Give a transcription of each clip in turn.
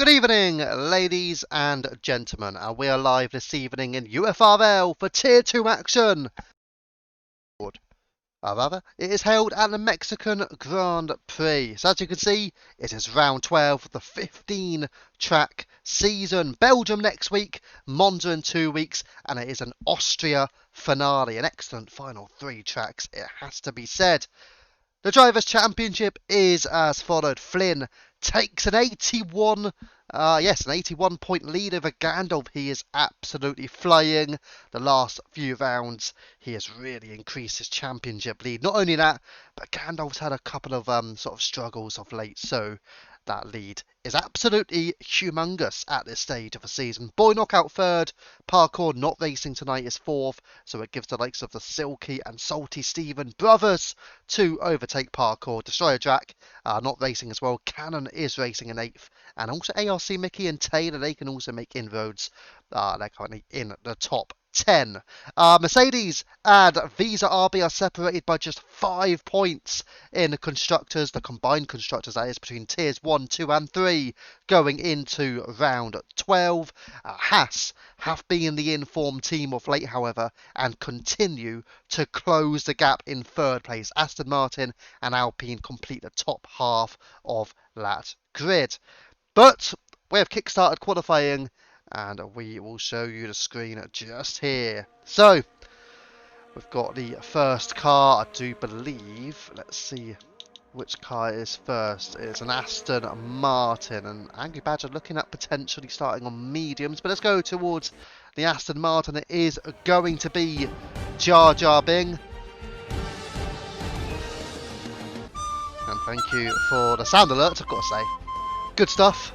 Good evening, ladies and gentlemen, and we are live this evening in UFRL for Tier 2 action. Rather, it is held at the Mexican Grand Prix. So as you can see, it is round 12 of the 15-track season. Belgium next week, Monza in 2 weeks, and it is an Austria finale. An excellent final 3 tracks, it has to be said. The Drivers' Championship is as followed. Flynn takes an 81 point lead over Gandalf. He is absolutely flying. The last few rounds, he has really increased his championship lead. Not only that, but Gandalf's had a couple of sort of struggles of late, so that lead is absolutely humongous at this stage of the season. Boy Knockout third, Parkour not racing tonight is fourth, so it gives the likes of the Silky and Salty Steven brothers to overtake Parkour. Destroyer Jack not racing as well. Cannon is racing in eighth, and also ARC Mickey and Taylor, they can also make inroads. They're currently in the top 10. Mercedes and Visa RB are separated by just 5 points in the constructors, the combined constructors that is, between tiers 1, 2 and 3 going into round 12. Haas have been the informed team of late, however, and continue to close the gap in third place. Aston Martin and Alpine complete the top half of that grid. But we have kickstarted qualifying, and we will show you the screen just here. So, we've got the first car, I do believe. Let's see which car is first. It's an Aston Martin, and Angry Badger looking at potentially starting on mediums. But let's go towards the Aston Martin. It is going to be Jar Jar Bing. And thank you for the sound alert, I've got to say. Good stuff.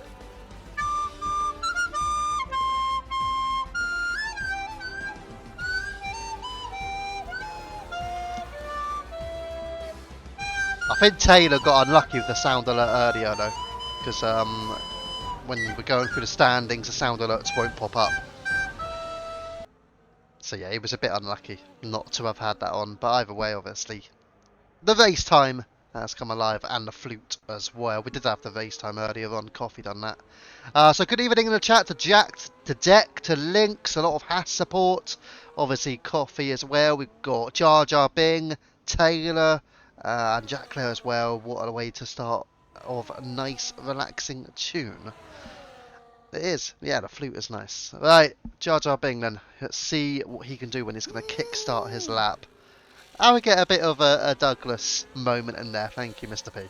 I think Taylor got unlucky with the sound alert earlier though, because when we're going through the standings, the sound alerts won't pop up. So yeah, he was a bit unlucky not to have had that on, but either way, obviously, the race time has come alive, and the flute as well. We did have the race time earlier on, Coffee done that. So good evening in the chat to Jack, to Deck, to Lynx, a lot of Haas support, obviously Coffee as well. We've got Jar Jar Bing, Taylor, and Jack Clare as well. What a way to start of a nice relaxing tune. It is, yeah, the flute is nice. Right, Jar Jar Bing then. Let's see what he can do when he's going to kickstart his lap. I would get a bit of a Douglas moment in there. Thank you, Mr. P.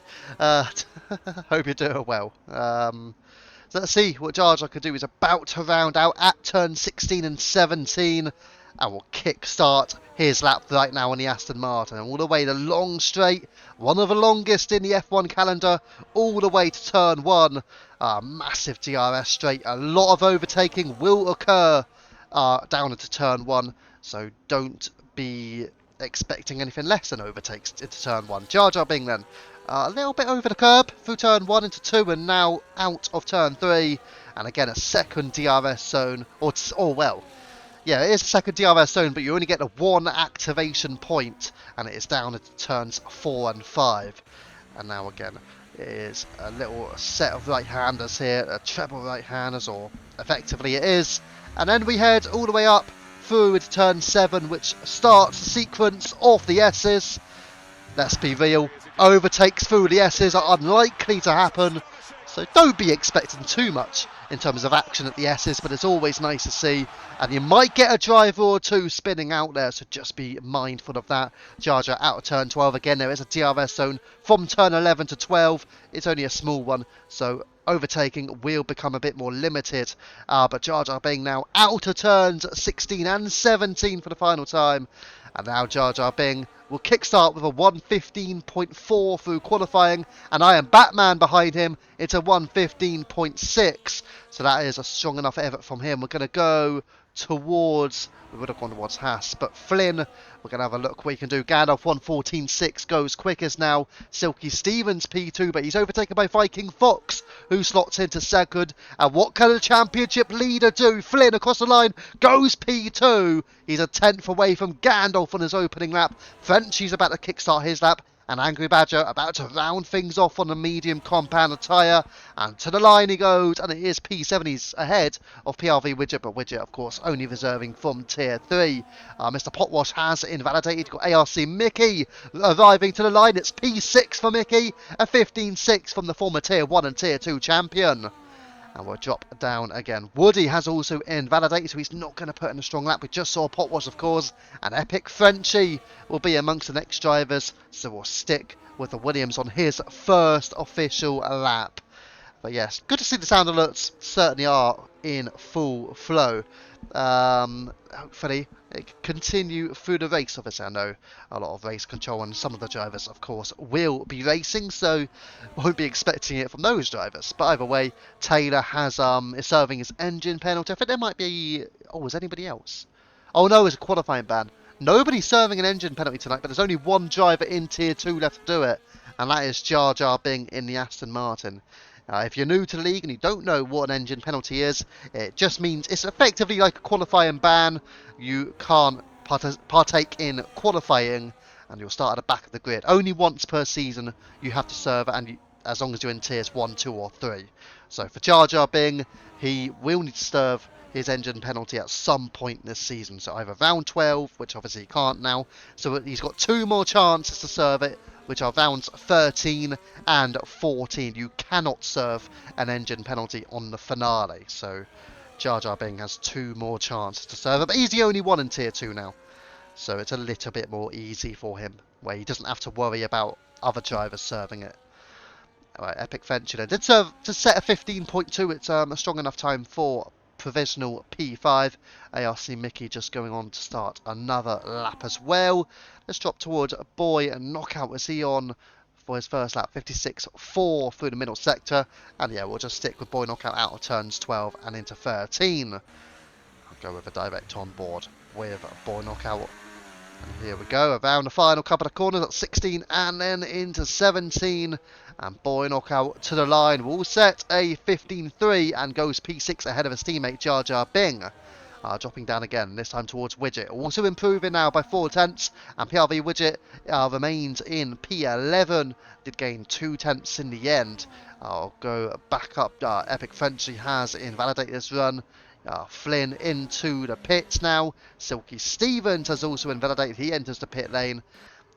Hope you're doing well. So let's see what Jar Jar can do. He's about to round out at turn 16 and 17. And will kickstart his lap right now on the Aston Martin. And all the way the long straight, one of the longest in the F1 calendar, all the way to turn 1. Massive DRS straight. A lot of overtaking will occur down into turn 1. So don't be expecting anything less than overtakes into turn 1. Jar Jar Bing then. A little bit over the curb through turn 1 into 2 and now out of turn 3. And again a second DRS zone. Yeah, it is a second DRS zone, but you only get the 1 activation point, and it is down into turns 4 and 5. And now again, it is a little set of right-handers here, treble right-handers, or effectively it is. And then we head all the way up through into turn 7, which starts the sequence of the S's. Let's be real, overtakes through the S's are unlikely to happen, so don't be expecting too much in terms of action at the S's, but it's always nice to see. And you might get a driver or two spinning out there, so just be mindful of that. Jar Jar out of turn 12 again. There is a DRS zone from turn 11 to 12. It's only a small one, so overtaking will become a bit more limited. But Jar Jar Bing now out of turns 16 and 17 for the final time. And now Jar Jar Bing will kickstart with a 1:15.4 through qualifying, and I am Batman behind him. It's a 1:15.6, so that is a strong enough effort from him. We're going to go towards, we would have gone towards Haas, but Flynn, we're going to have a look what he can do. Gandalf 1:14.6 goes quickest now. Silky Stevens P2, but he's overtaken by Viking Fox, who slots into second. And what can the championship leader do? Flynn across the line goes P2. He's a 10th away from Gandalf on his opening lap. Frenchie's about to kickstart his lap, And Angry Badger about to round things off on the medium compound tyre. And to the line he goes. And it is P7. He's ahead of PRV Widget. But Widget, of course, only reserving from Tier 3. Mr. Potwash has invalidated. Got ARC Mickey arriving to the line. It's P6 for Mickey. A 15.6 from the former Tier 1 and Tier 2 champion. And we'll drop down again. Woody has also invalidated, so he's not going to put in a strong lap. We just saw Potwash, of course, and Epic Frenchie will be amongst the next drivers. So we'll stick with the Williams on his first official lap. But yes, good to see the sound alerts certainly are in full flow. Hopefully it can continue through the race. Obviously I know a lot of race control and some of the drivers of course will be racing, so won't be expecting it from those drivers. But either way, Taylor has is serving his engine penalty. I think there might be, is anybody else? Oh no, it's a qualifying ban. Nobody's serving an engine penalty tonight, but there's only one driver in Tier 2 left to do it, and that is Jar Jar Bing in the Aston Martin. If you're new to the league and you don't know what an engine penalty is, it just means it's effectively like a qualifying ban. You can't partake in qualifying and you'll start at the back of the grid. Only once per season you have to serve, and as long as you're in tiers 1, 2 or 3. So for Jar Jar Bing, he will need to serve his engine penalty at some point this season. So either round 12, which obviously he can't now, so he's got 2 more chances to serve it, which are rounds 13 and 14. You cannot serve an engine penalty on the finale. So Jar Jar Bing has 2 more chances to serve it, but he's the only one in Tier 2 now. So it's a little bit more easy for him, where he doesn't have to worry about other drivers serving it. Alright, Epic Venture then did serve to set a 15.2. It's a strong enough time for provisional P5. ARC Mickey just going on to start another lap as well. Let's drop towards Boy and Knockout. Was he on for his first lap? 56.4 through the middle sector. And yeah, we'll just stick with Boy Knockout out of turns 12 and into 13. I'll go with a direct on board with Boy Knockout. And here we go, around the final couple of corners at 16 and then into 17. And Boy Knockout to the line will set a 15.3 and goes P6 ahead of his teammate Jar Jar Bing. Dropping down again, this time towards Widget. Also improving now by 4 tenths. And PRV Widget remains in P11. Did gain 2 tenths in the end. I'll go back up. Epic Frenchie has invalidated this run. Flynn into the pits now. Silky Stevens has also invalidated. He enters the pit lane.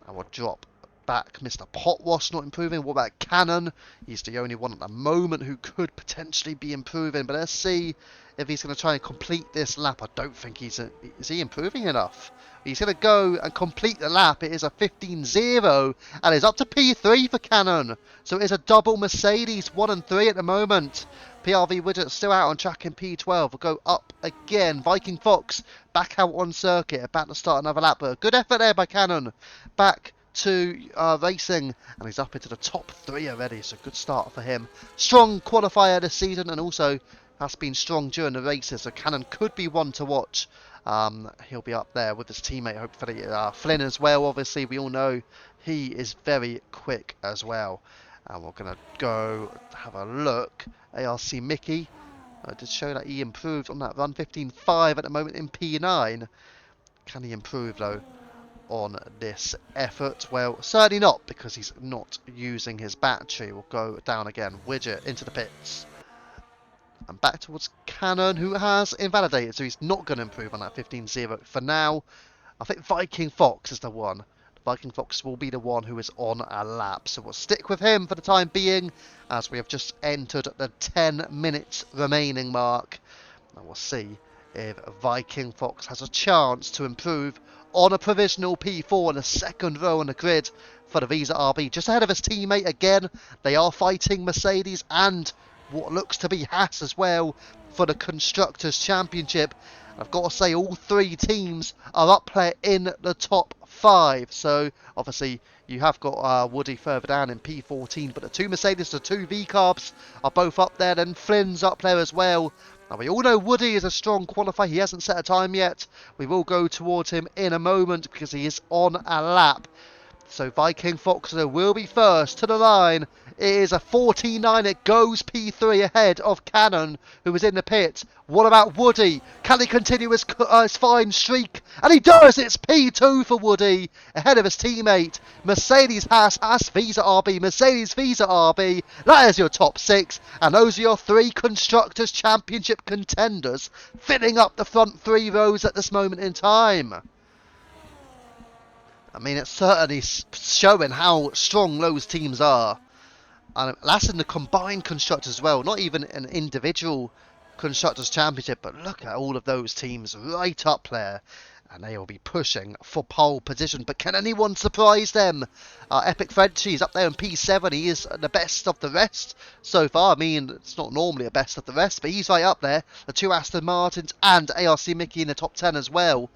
And we'll drop back. Mr. Potwash not improving. What about Cannon? He's the only one at the moment who could potentially be improving. But let's see if he's going to try and complete this lap. I don't think is he improving enough? He's going to go and complete the lap. It is a 15.0 and it's up to P3 for Cannon. So it is a double Mercedes 1 and 3 at the moment. PRV Widget still out on track in P12. Will go up again. Viking Fox back out on circuit, about to start another lap. But a good effort there by Cannon. Back to racing, and he's up into the top 3 already. So good start for him. Strong qualifier this season, and also has been strong during the races. So Cannon could be one to watch. He'll be up there with his teammate, hopefully. Flynn as well, obviously. We all know he is very quick as well. And we're going to go have a look. ARC Mickey did show that he improved on that run. 15.5 at the moment in P9. Can he improve, though, on this effort? Well, certainly not, because he's not using his battery. We'll go down again. Widget into the pits. And back towards Cannon, who has invalidated, so he's not going to improve on that 15.0 for now. I think Viking Fox is the one. Viking Fox will be the one who is on a lap, so we'll stick with him for the time being, as we have just entered the 10 minutes remaining mark. And we'll see if Viking Fox has a chance to improve on a provisional P4 in the second row on the grid for the Visa RB. Just ahead of his teammate again. They are fighting Mercedes and what looks to be Haas as well for the Constructors' Championship. I've got to say, all 3 teams are up there in the top 5. So, obviously, you have got Woody further down in P14. But the 2 Mercedes, the 2 V-Carbs are both up there. Then Flynn's up there as well. Now, we all know Woody is a strong qualifier. He hasn't set a time yet. We will go towards him in a moment because he is on a lap. So Viking Foxer will be first to the line. It is a 14-9. It goes P3 ahead of Cannon, who was in the pit. What about Woody? Can he continue his fine streak? And he does! It's P2 for Woody, ahead of his teammate. Mercedes Haas Visa RB. Mercedes Visa RB. That is your top 6. And those are your 3 Constructors' Championship contenders, filling up the front 3 rows at this moment in time. I mean, it's certainly showing how strong those teams are. And that's in the combined constructors as well, not even an individual constructors championship, but look at all of those teams right up there, and they will be pushing for pole position. But can anyone surprise them? Epic Frenchie's up there in P7. He is the best of the rest so far. I mean, it's not normally a best of the rest, but he's right up there. The 2 Aston Martins and ARC Mickey in the top 10 as well.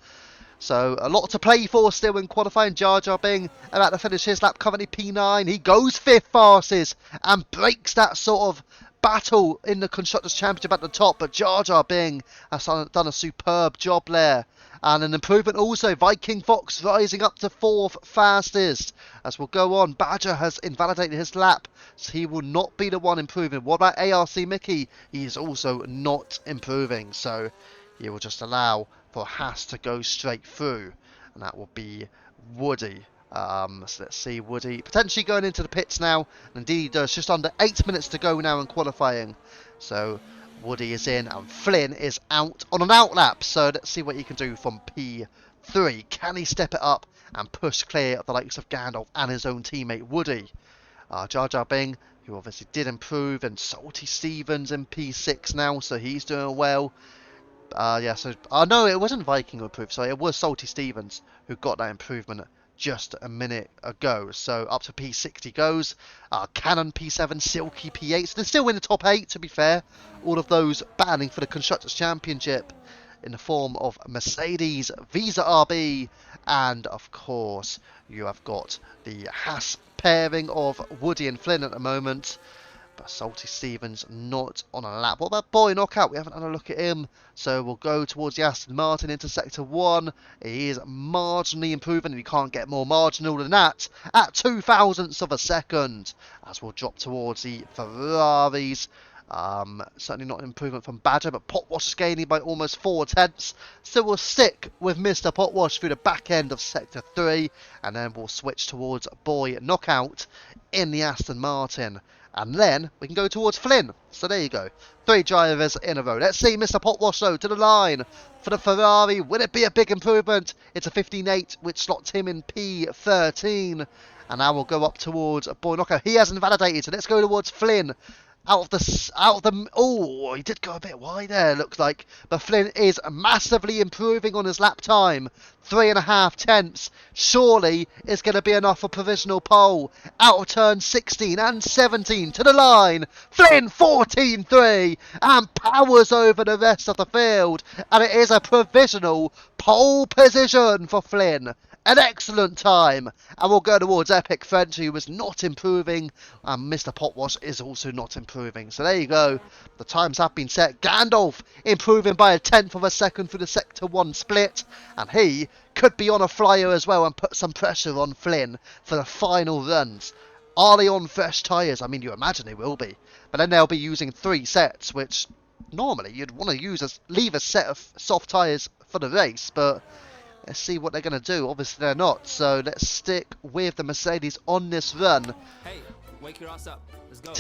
So a lot to play for still in qualifying. Jar Jar Bing about to finish his lap, currently P9. He goes 5th fastest and breaks that sort of battle in the Constructors' Championship at the top. But Jar Jar Bing has done a superb job there. And an improvement also, Viking Fox rising up to 4th fastest. As we'll go on, Badger has invalidated his lap, so he will not be the one improving. What about ARC Mickey? He is also not improving, so he will just allow for Haas to go straight through, and that will be Woody. So let's see, Woody potentially going into the pits now, and indeed he does. Just under 8 minutes to go now in qualifying, so Woody is in and Flynn is out on an outlap. So let's see what he can do from P3. Can he step it up and push clear of the likes of Gandalf and his own teammate Woody? Jar Jar Bing, who obviously did improve, and Salty Stevens in P6 now, so he's doing well. Yeah, so no, it wasn't Viking who improved. Sorry, it was Salty Stevens who got that improvement just a minute ago. So up to P60 goes. Cannon P7, Silky P8. So they're still in the top 8, to be fair. All of those battling for the Constructors' Championship in the form of Mercedes, Visa RB, and of course you have got the Haas pairing of Woody and Flynn at the moment. But Salty Stevens not on a lap. What about Boy Knockout? We haven't had a look at him. So we'll go towards the Aston Martin into Sector 1. He is marginally improving, and you can't get more marginal than that at 0.02 of a second. As we'll drop towards the Ferraris. Certainly not an improvement from Badger, but Potwash is gaining by almost 4/10. So we'll stick with Mr. Potwash through the back end of Sector 3. And then we'll switch towards Boy Knockout in the Aston Martin. And then we can go towards Flynn. So there you go. 3 drivers in a row. Let's see Mr. Potwash though to the line for the Ferrari. Will it be a big improvement? It's a 15.8, which slots him in P13. And now we'll go up towards Boy Knockout. He hasn't validated, so let's go towards Flynn. Oh, he did go a bit wide there, looks like. But Flynn is massively improving on his lap time. 3.5 surely is going to be enough for provisional pole. Out of turn 16 and 17 to the line. Flynn 14.3 and powers over the rest of the field. And it is a provisional pole position for Flynn. An excellent time, and we'll go towards Epic French, who was not improving, and Mr. Potwash is also not improving. So there you go, the times have been set. Gandalf improving by 1/10 of a second through the Sector 1 split, and he could be on a flyer as well and put some pressure on Flynn for the final runs. Are they on fresh tyres? I mean, you imagine they will be, but then they'll be using 3 sets, which normally you'd want to leave a set of soft tyres for the race, but let's see what they're going to do. Obviously they're not, so let's stick with the Mercedes on this run. Hey, wake your ass up. Let's go.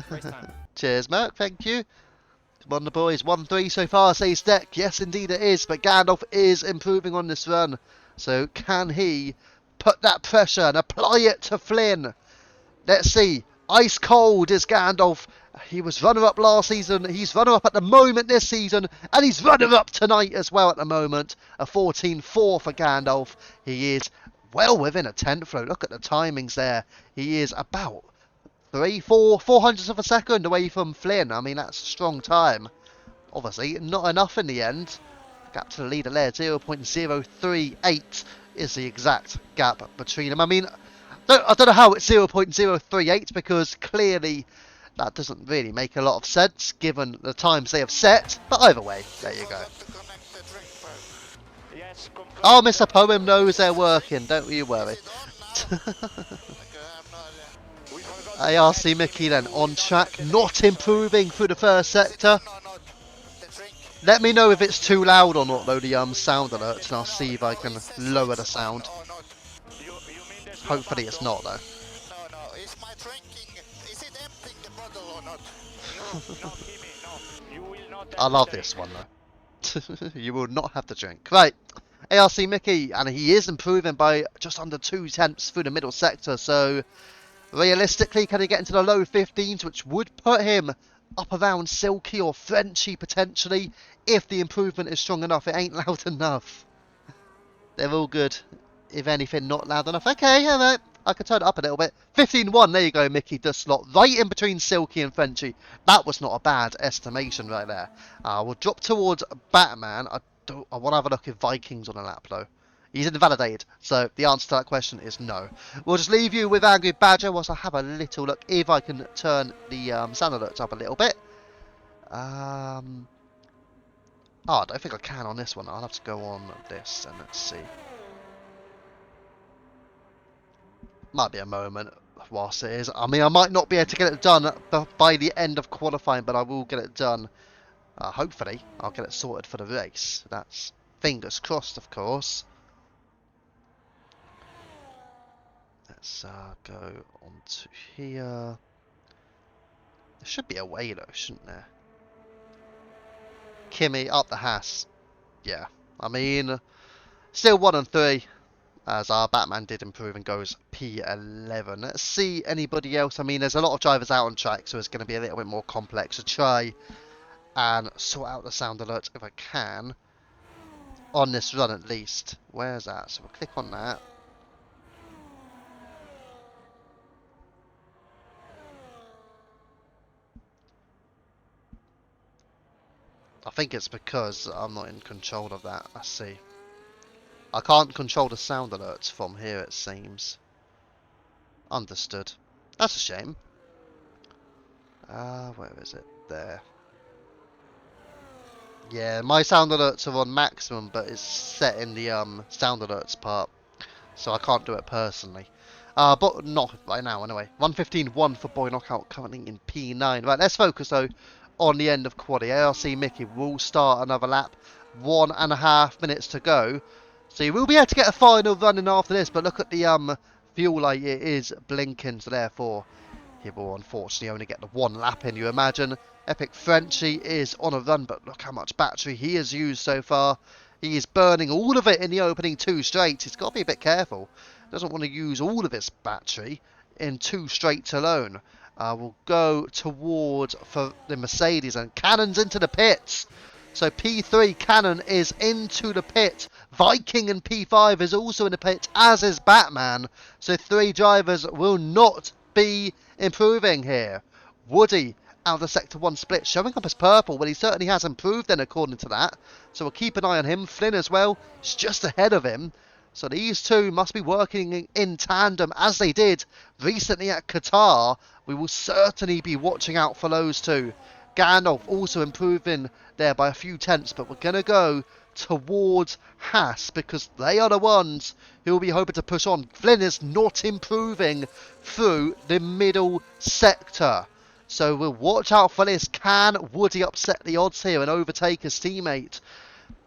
Race time. Cheers, Merc. Thank you. Come on, the boys. 1-3 so far, says Deck. Yes, indeed it is, but Gandalf is improving on this run. So can he put that pressure and apply it to Flynn? Let's see. Ice cold is Gandalf. He was runner-up last season, he's runner-up at the moment this season, and he's runner-up tonight as well at the moment. A 14.4 for Gandalf. He is well within a 10th flow. Look at the timings there. He is about 400ths of a second away from Flynn. I mean, that's a strong time. Obviously, not enough in the end. Gap to the leader there, 0.038 is the exact gap between them. I mean, I don't know how it's 0.038, because clearly that doesn't really make a lot of sense given the times they have set, but either way, there you go. Oh, Mr. Poem knows they're working, don't you worry. ARC Mickey then on track, not improving through the first sector. Let me know if it's too loud or not though, the sound alerts, and I'll see if I can lower the sound. Hopefully it's not though. No, is my drinking, is it emptying the bottle or not? No, Kimi, no. You will not I love this one though. You will not have to drink. Right, ARC Mickey, and he is improving by just under 2/10 through the middle sector, so realistically, can he get into the low 15s, which would put him up around Silky or Frenchy potentially, if the improvement is strong enough. It ain't loud enough. They're all good. If anything, not loud enough. Okay, alright. I can turn it up a little bit. 15-1, there you go, Mickey does slot right in between Silky and Frenchy. That was not a bad estimation right there. We'll drop towards Batman. I want to have a look at Vikings on a lap though. He's invalidated, so the answer to that question is no. We'll just leave you with Angry Badger whilst I have a little look if I can turn the sound alerts up a little bit. Oh, I don't think I can on this one. I'll have to go on this and let's see. Might be a moment whilst it is. I mean, I might not be able to get it done by the end of qualifying, but I will get it done. Hopefully, I'll get it sorted for the race. That's fingers crossed, of course. Let's go on to here. There should be a way though, shouldn't there? Kimi up the Haas. Yeah, I mean, still 1 and 3. As our Batman did improve and goes P11. Let's see anybody else. I mean, there's a lot of drivers out on track, so it's going to be a little bit more complex to try and sort out the sound alerts if I can. On this run at least. Where's that? So we'll click on that. I think it's because I'm not in control of that. Let's see. I can't control the sound alerts from here, it seems. Understood. That's a shame. Where is it? There. Yeah, my sound alerts are on maximum, but it's set in the sound alerts part, so I can't do it personally. But not right now, anyway. 1:15.1 for Boy Knockout, currently in P9. Right, let's focus though on the end of quali. ARC Mickey will start another lap. 1.5 minutes to go. So you will be able to get a final run in after this, but look at the fuel light, it is blinking, so therefore he will unfortunately only get the 1 lap in, you imagine. Epic Frenchie is on a run, but look how much battery he has used so far. He is burning all of it in the opening 2 straights. He's got to be a bit careful. Doesn't want to use all of his battery in 2 straights alone. We'll go towards for the Mercedes, and Cannon's into the pits. So P3 Cannon is into the pit. Viking in P5 is also in the pit, as is Batman. So 3 drivers will not be improving here. Woody out of the Sector 1 split, showing up as purple. Well, he certainly has improved then, according to that. So we'll keep an eye on him. Flynn as well is just ahead of him. So these two must be working in tandem, as they did recently at Qatar. We will certainly be watching out for those two. Gandalf also improving there by a few tenths, but we're going to go towards Haas because they are the ones who will be hoping to push on. Flynn is not improving through the middle sector. So we'll watch out for this. Can Woody upset the odds here and overtake his teammate?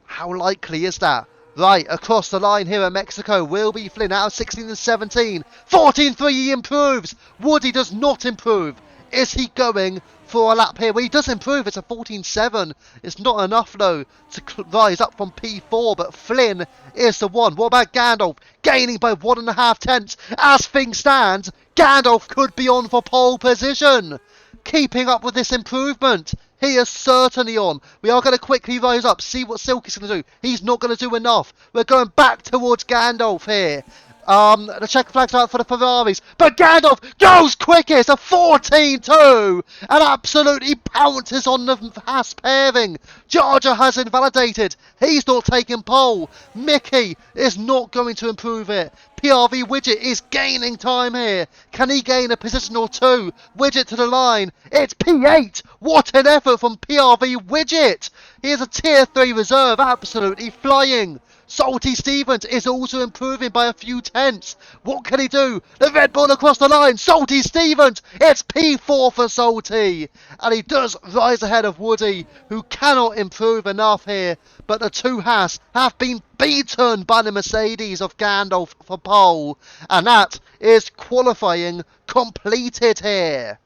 How likely is that? Right, across the line here in Mexico will be Flynn out of 16 and 17. 14.3 he improves. Woody does not improve. Is he going for a lap here? Well, he does improve. It's a 14.7. It's not enough, though, to rise up from P4, but Flynn is the one. What about Gandalf? Gaining by 1.5 tenths. As things stand, Gandalf could be on for pole position. Keeping up with this improvement. He is certainly on. We are going to quickly rise up, see what Silky's going to do. He's not going to do enough. We're going back towards Gandalf here. The checker flag's out for the Ferraris, but Gandalf goes quickest, a 14.2, and absolutely pounces on the Haas pairing. Georgia has invalidated. He's not taking pole. Mickey is not going to improve it. PRV Widget is gaining time here. Can he gain a position or two? Widget to the line. It's P8. What an effort from PRV Widget. He is a tier 3 reserve, absolutely flying. Salty Stevens is also improving by a few tenths. What can he do? The Red Bull across the line. Salty Stevens. It's P4 for Salty. And he does rise ahead of Woody, who cannot improve enough here. But the two Haas have been beaten by the Mercedes of Gandalf for pole. And that is qualifying completed here.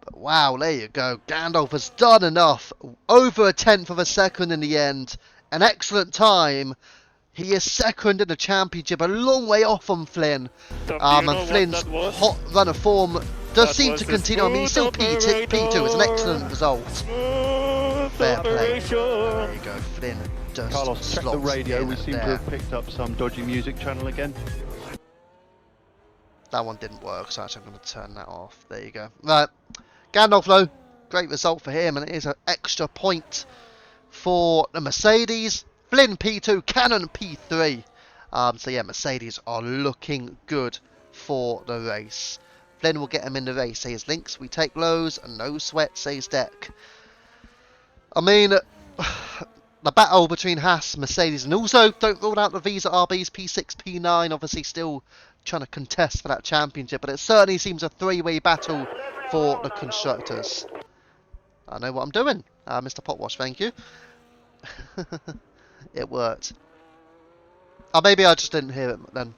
But wow, there you go. Gandalf has done enough. Over a tenth of a second in the end. An excellent time. He is second in the championship, a long way off from Flynn. And Flynn's hot run of form does seem to continue. I mean, he's still P2. It's an excellent result. Fair play. There you go. Flynn just Carlos, check the radio. We seem to there. have picked up some dodgy music channel again. That one didn't work, so actually I'm going to turn that off. There you go. Right. Gandalf, though, great result for him, and it is an extra point for the Mercedes. Flynn P2, Cannon P3. So yeah, Mercedes are looking good for the race. Flynn will get him in the race, says Links. We take lows, and no sweat, says Deck. I mean, the battle between Haas, Mercedes, and also don't rule out the Visa RBs, P6, P9, obviously still trying to contest for that championship, but it certainly seems a three-way battle for the constructors. I know what I'm doing, Mr. Potwash, thank you. It worked. Oh, maybe I just didn't hear it then.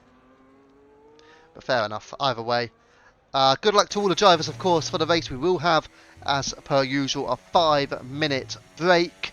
But fair enough, either way. Good luck to all the drivers, of course, for the race. We will have, as per usual, a 5-minute break.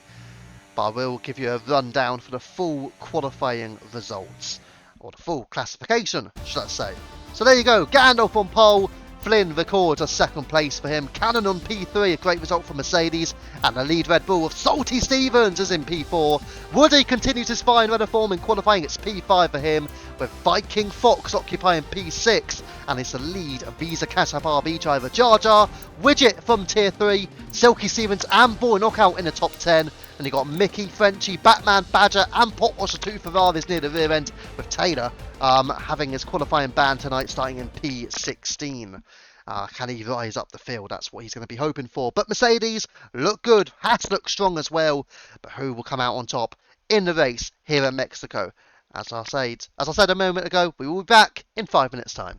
But I will give you a rundown for the full qualifying results. Or the full classification, should I say. So there you go, Gandalf on pole. Flynn records a second place for him. Cannon on P3, a great result for Mercedes. And the lead Red Bull of Salty Stevens is in P4. Woody continues his fine run of form in qualifying. It's P5 for him, with Viking Fox occupying P6. And it's the lead Visa Cash-App RB driver Jar Jar, Widget from Tier 3, Silky Stevens and Boy Knockout in the top 10. And you got Mickey, Frenchie, Batman, Badger and Potwasher 2 Ferraris near the rear end, with Taylor having his qualifying ban tonight starting in P16. Can he rise up the field? That's what he's going to be hoping for. But Mercedes look good. Haas look strong as well. But who will come out on top in the race here in Mexico? As I said a moment ago, we will be back in 5 minutes' time.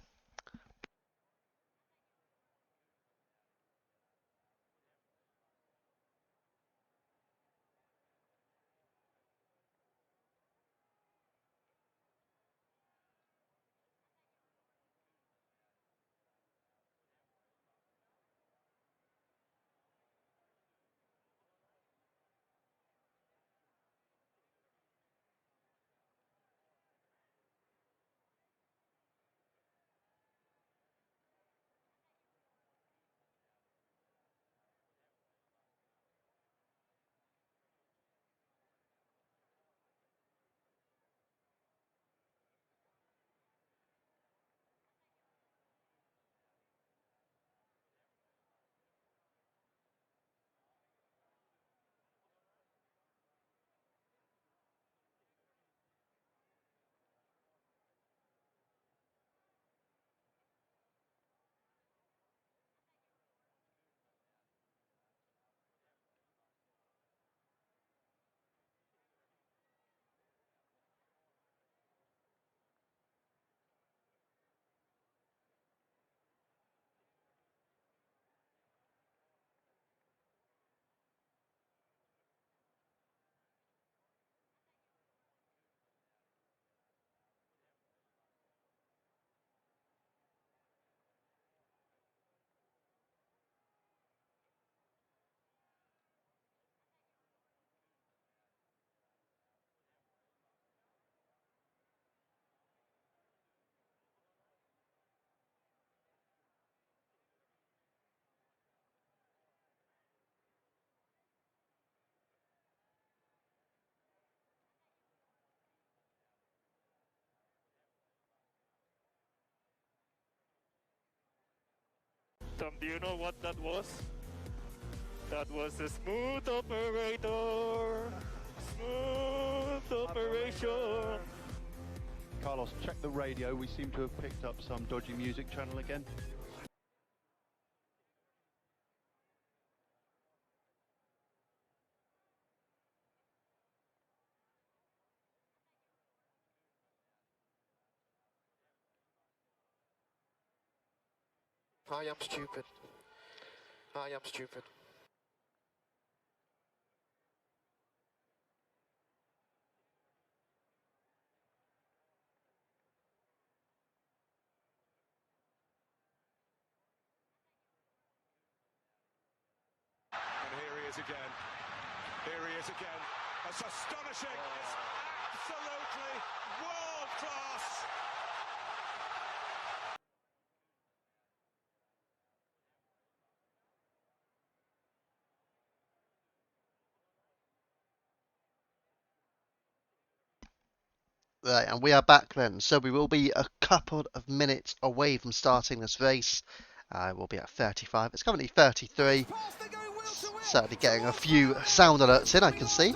Tom, do you know what that was? That was a smooth operator. Smooth operation. Carlos, check the radio. We seem to have picked up some dodgy music channel again. I am stupid. I am stupid. And here he is again. Here he is again. That's astonishing. It's absolutely world class. Right, and we are back then. So we will be a couple of minutes away from starting this race. We'll be at 35. It's currently 33. Certainly getting a few sound alerts in, I can see.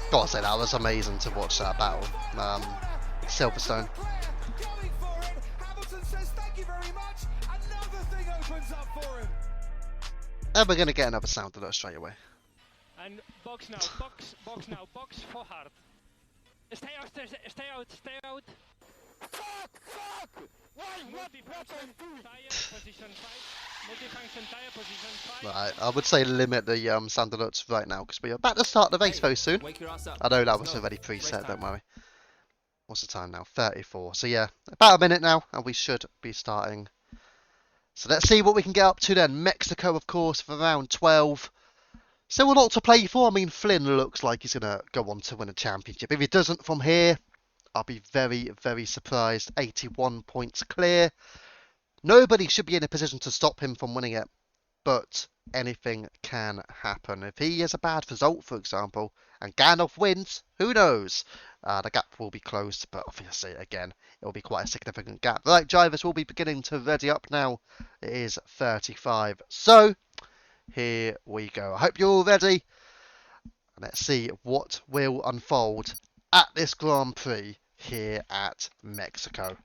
Gotta say, that was amazing to watch that battle. Silverstone. And we're going to get another sound alert straight away. And box now, box now, box for hard. Stay out, stay out. Fuck! Multifunction tire, position 5. Multifunction tire, position 5. Right, I would say limit the sound alerts right now, because we are about to start the race very soon. Wake your ass up. I know that was already preset, don't worry. What's the time now? 34. So yeah, about a minute now, and we should be starting. So let's see what we can get up to then. Mexico, of course, for round 12. Still a lot to play for. I mean, Flynn looks like he's going to go on to win a championship. If he doesn't from here, I'll be very, very surprised. 81 points clear. Nobody should be in a position to stop him from winning it. But anything can happen. If he has a bad result, for example, and Gandalf wins, who knows? The gap will be closed, but obviously, again, it will be quite a significant gap. Right, drivers will be beginning to ready up now. It is 35. So, here we go. I hope you're all ready. Let's see what will unfold at this Grand Prix here at Mexico.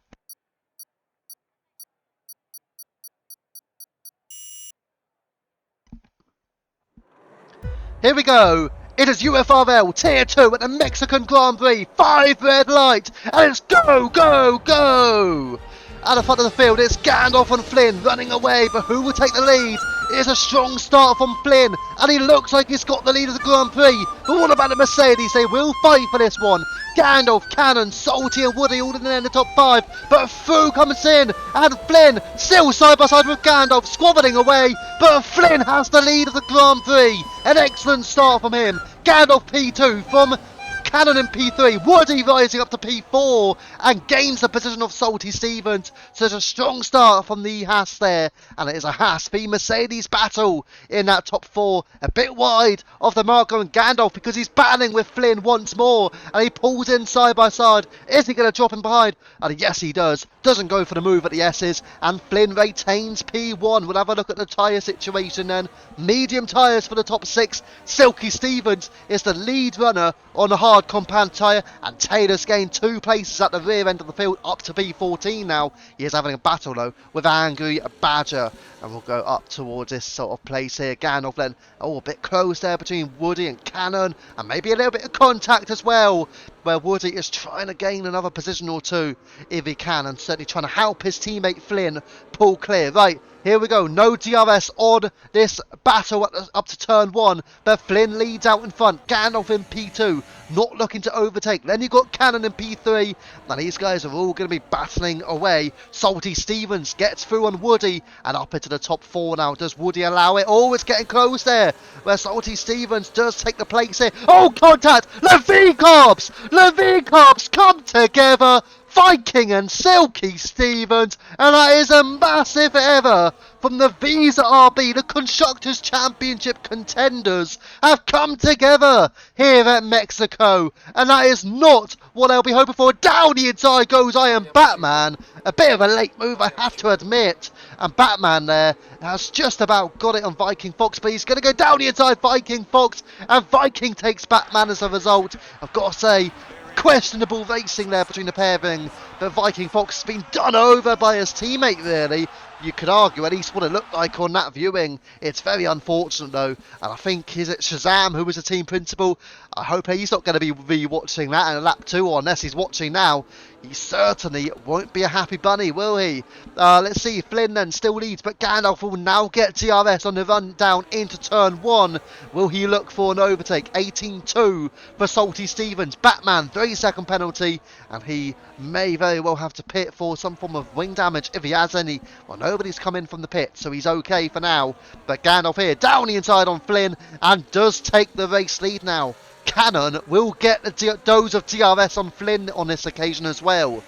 Here we go. It is UFRL Tier 2 at the Mexican Grand Prix. 5 red light. And it's go, go, go. At the front of the field, it's Gandalf and Flynn running away. But who will take the lead? It's a strong start from Flynn. And he looks like he's got the lead of the Grand Prix. But what about the Mercedes? They will fight for this one. Gandalf, Cannon, Salty and Woody all in the top 5. But through comes in. And Flynn still side by side with Gandalf, squabbling away. But Flynn has the lead of the Grand Prix. An excellent start from him. Gandalf P2 from Cannon in P3, Woody rising up to P4 and gains the position of Salty Stevens. So it's a strong start from the Haas there, and it is a Haas v Mercedes battle in that top 4, a bit wide of the Marco and Gandalf because he's battling with Flynn once more, and he pulls in side by side. Is he going to drop him behind? And yes, he does. Doesn't go for the move at the S's, and Flynn retains P1. We'll have a look at the tyre situation then. Medium tyres for the top 6. Silky Stevens is the lead runner on the hard compound tyre, and Taylor's gained 2 places at the rear end of the field up to P14 now. He is having a battle though with Angry Badger, and we'll go up towards this sort of place here. Gandalf then, a bit close there between Woody and Cannon, and maybe a little bit of contact as well, where Woody is trying to gain another position or 2 if he can, and certainly trying to help his teammate Flynn pull clear. Right, here we go. No DRS on this battle up to turn 1, but Flynn leads out in front. Gandalf in P2, not looking to overtake. Then you've got Cannon in P3, and these guys are all going to be battling away. Salty Stevens gets through on Woody, and up into the top 4 now. Does Woody allow it? Oh, it's getting close there, where Salty Stevens does take the place here. Oh, contact! Levine Carbs come together. Viking and Silky Stevens, and that is a massive error from the Visa RB. The Constructors' Championship contenders have come together here at Mexico, and that is not what they'll be hoping for. Down the inside goes Iron Batman. A bit of a late move, I have to admit, and Batman there has just about got it on Viking Fox, but he's going to go down the inside Viking Fox, and Viking takes Batman as a result. I've got to say, questionable racing there between the pairing, but Viking Fox has been done over by his teammate really. you could argue, at least what it looked like on that viewing. It's very unfortunate though, and I think, is it Shazam who was the team principal? I hope he's not going to be re-watching that in lap 2, or unless he's watching now, he certainly won't be a happy bunny, will he? Let's see, Flynn then still leads, but Gandalf will now get DRS on the run down into turn 1. Will he look for an overtake? 18-2 for Salty Stevens. Batman, 3-second penalty, and he may very well have to pit for some form of wing damage if he has any. Well, nobody's come in from the pit, so he's okay for now. But Gandalf here, down the inside on Flynn, and does take the race lead now. Cannon will get the dose of DRS on Flynn on this occasion as well.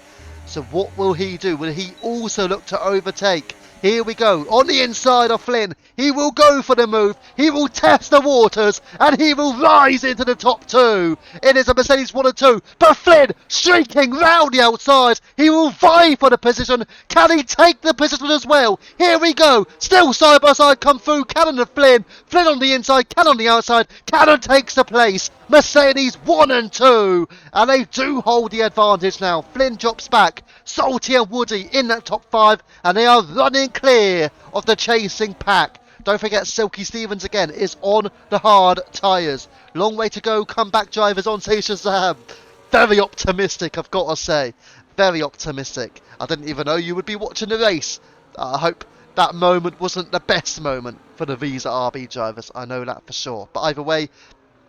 So what will he do? Will he also look to overtake? Here we go, on the inside of Flynn. He will go for the move. He will test the waters, and he will rise into the top 2. It is a Mercedes 1 and 2, but Flynn streaking round the outside. He will vie for the position. Can he take the position as well? Here we go, still side by side come through. Cannon and Flynn. Flynn on the inside, Cannon on the outside. Cannon takes the place. Mercedes 1 and 2, and they do hold the advantage now. Flynn drops back. Salty and Woody in that top 5, and they are running clear of the chasing pack. Don't forget, Silky Stevens again is on the hard tyres. Long way to go, comeback drivers on Shazam. Very optimistic, I've got to say. Very optimistic. I didn't even know you would be watching the race. I hope that moment wasn't the best moment for the Visa RB drivers. I know that for sure. But either way,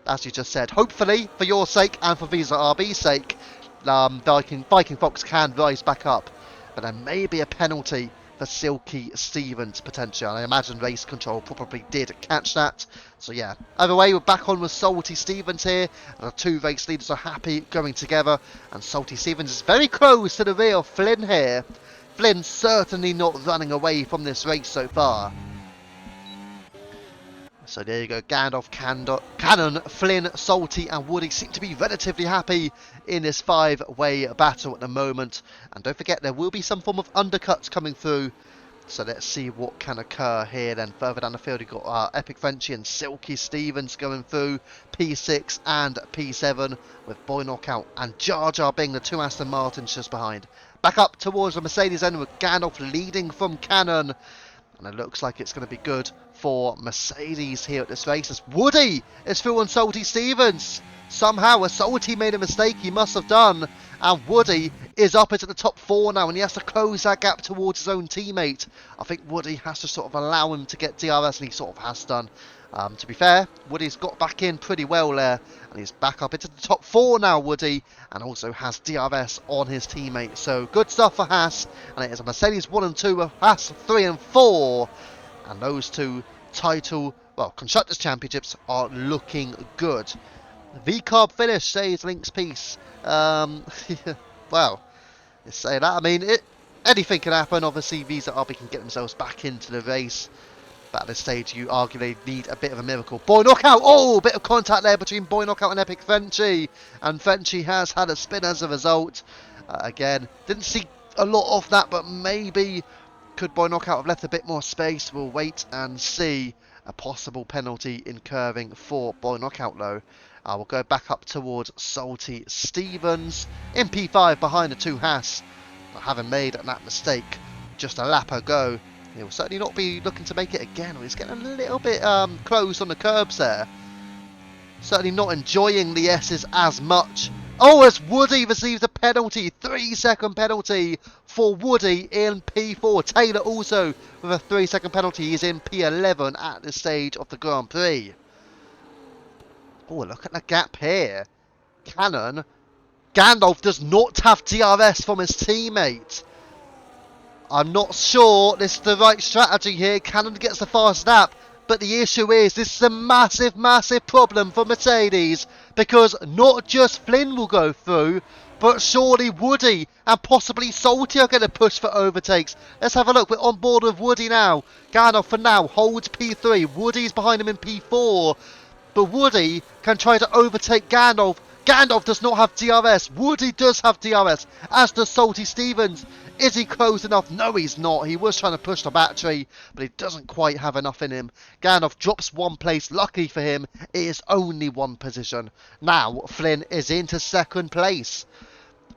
as you just said, hopefully, for your sake and for Visa RB's sake, Viking Fox can rise back up. But there may be a penalty for Silky Stevens potentially. And I imagine Race Control probably did catch that. So yeah, either way, we're back on with Salty Stevens here. And the 2 race leaders are happy going together. And Salty Stevens is very close to the rear of Flynn here. Flynn certainly not running away from this race so far. So there you go, Gandalf, Cannon, Flynn, Salty and Woody seem to be relatively happy in this 5-way battle at the moment. And don't forget, there will be some form of undercuts coming through. So let's see what can occur here then. Further down the field, you've got Epic Frenchie and Silky Stevens going through P6 and P7 with Boy Knockout and Jar Jar being the 2 Aston Martins just behind. Back up towards the Mercedes end with Gandalf leading from Cannon. And it looks like it's going to be good for Mercedes here at this race, as Woody is through on Salty Stevens. Somehow a Salty made a mistake, he must have done, and Woody is up into the top 4 now, and he has to close that gap towards his own teammate. I think Woody has to sort of allow him to get DRS, and he sort of has done. To be fair, Woody's got back in pretty well there, and he's back up into the top 4 now, Woody, and also has DRS on his teammate. So good stuff for Haas, and it is a Mercedes 1 and 2 with Haas 3 and 4, and those 2 Constructors' Championships are looking good. V-Carb finish, says Link's Piece. Well, let's say that. I mean, anything can happen. Obviously, Visa RB can get themselves back into the race. But at this stage, you arguably need a bit of a miracle. Boy Knockout! Oh, a bit of contact there between Boy Knockout and Epic Frenchie. And Frenchie has had a spin as a result. Again, didn't see a lot of that, but maybe could Boy Knockout have left a bit more space? We'll wait and see. A possible penalty in curving for Boy Knockout, though. We'll go back up towards Salty Stevens in P5 behind the 2 Haas. But having made that mistake just a lap ago, he will certainly not be looking to make it again. He's getting a little bit close on the curbs there. Certainly not enjoying the S's as much. Oh, as Woody receives a penalty, 3-second penalty for Woody in P4. Taylor also with a 3-second penalty. He's in P11 at this stage of the Grand Prix. Oh, look at the gap here. Cannon. Gandalf does not have DRS from his teammate. I'm not sure this is the right strategy here. Cannon gets the fast lap. But the issue is, this is a massive, massive problem for Mercedes. Because not just Flynn will go through, but surely Woody and possibly Salty are going to push for overtakes. Let's have a look. We're on board with Woody now. Gandalf for now holds P3. Woody's behind him in P4. But Woody can try to overtake Gandalf. Gandalf does not have DRS. Woody does have DRS, as does Salty Stevens. Is he close enough? No, he's not. He was trying to push the battery, but he doesn't quite have enough in him. Gandalf drops 1 place. Luckily for him, it is only 1 position. Now, Flynn is into 2nd place.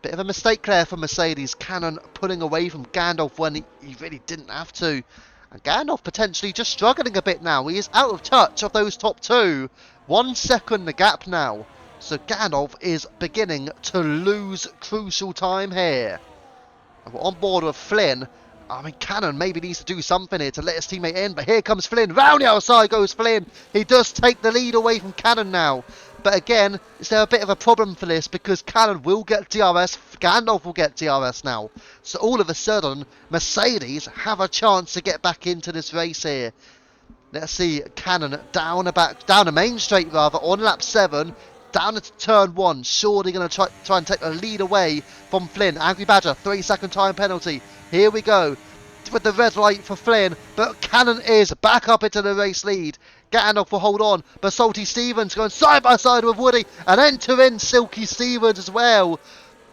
Bit of a mistake there for Mercedes. Cannon pulling away from Gandalf when he really didn't have to. And Gandalf potentially just struggling a bit now. He is out of touch of those top two. 1 second the gap now. So Gandalf is beginning to lose crucial time here. And we're on board with Flynn. I mean, Cannon maybe needs to do something here to let his teammate in. But here comes Flynn. Round the outside goes Flynn. He does take the lead away from Cannon now. But again, is there a bit of a problem for this? Because Cannon will get DRS. Gandalf will get DRS now. So all of a sudden, Mercedes have a chance to get back into this race here. Let's see Cannon down a main straight rather, on lap 7. Down into turn 1. Surely going to try and take the lead away from Flynn. Angry Badger, 3-second time penalty. Here we go. With the red light for Flynn. But Cannon is back up into the race lead. Gandalf will hold on. But Salty Stevens going side by side with Woody. And enter in Silky Stevens as well.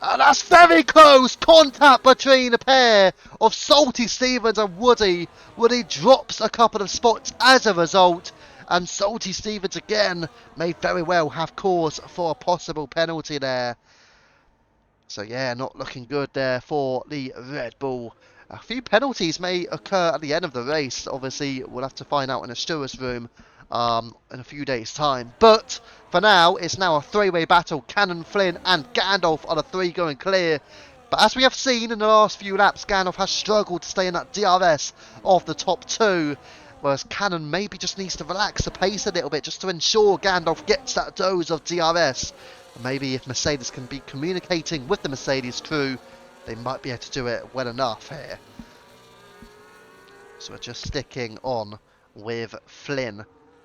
And that's very close. Contact between a pair of Salty Stevens and Woody. Woody drops a couple of spots as a result. And Salty Stevens again may very well have cause for a possible penalty there. So yeah, not looking good there for the Red Bull. A few penalties may occur at the end of the race. Obviously, we'll have to find out in the stewards' room in a few days' time. But for now, it's now a three-way battle. Cannon, Flynn and Gandalf are the three going clear. But as we have seen in the last few laps, Gandalf has struggled to stay in that DRS of the top two. Whereas Cannon maybe just needs to relax the pace a little bit just to ensure Gandalf gets that dose of DRS. And maybe if Mercedes can be communicating with the Mercedes crew, they might be able to do it well enough here. So we're just sticking on with Flynn,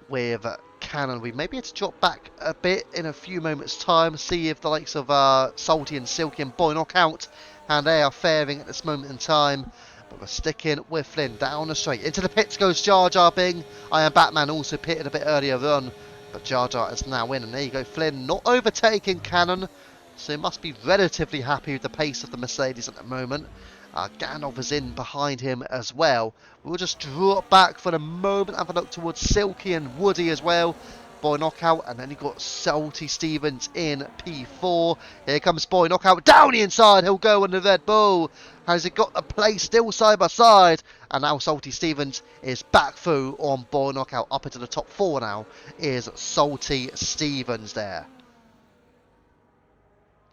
with Cannon. We may be able to drop back a bit in a few moments' time, see if the likes of Salty and Silky and Boy Knockout, and they are faring at this moment in time. But we're sticking with Flynn down the straight. Into the pits goes Jar Jar Bing. I Am Batman also pitted a bit earlier on. But Jar Jar is now in. And there you go. Flynn not overtaking Cannon. So he must be relatively happy with the pace of the Mercedes at the moment. Gandalf is in behind him as well. We'll just drop back for the moment. Have a look towards Silky and Woody as well. Boy Knockout, and then you've got Salty Stevens in P4. Here comes Boy Knockout down the inside. He'll go on the Red Bull. Has he got the place still side by side? And now Salty Stevens is back through on Boy Knockout. Up into the top 4 now is Salty Stevens there.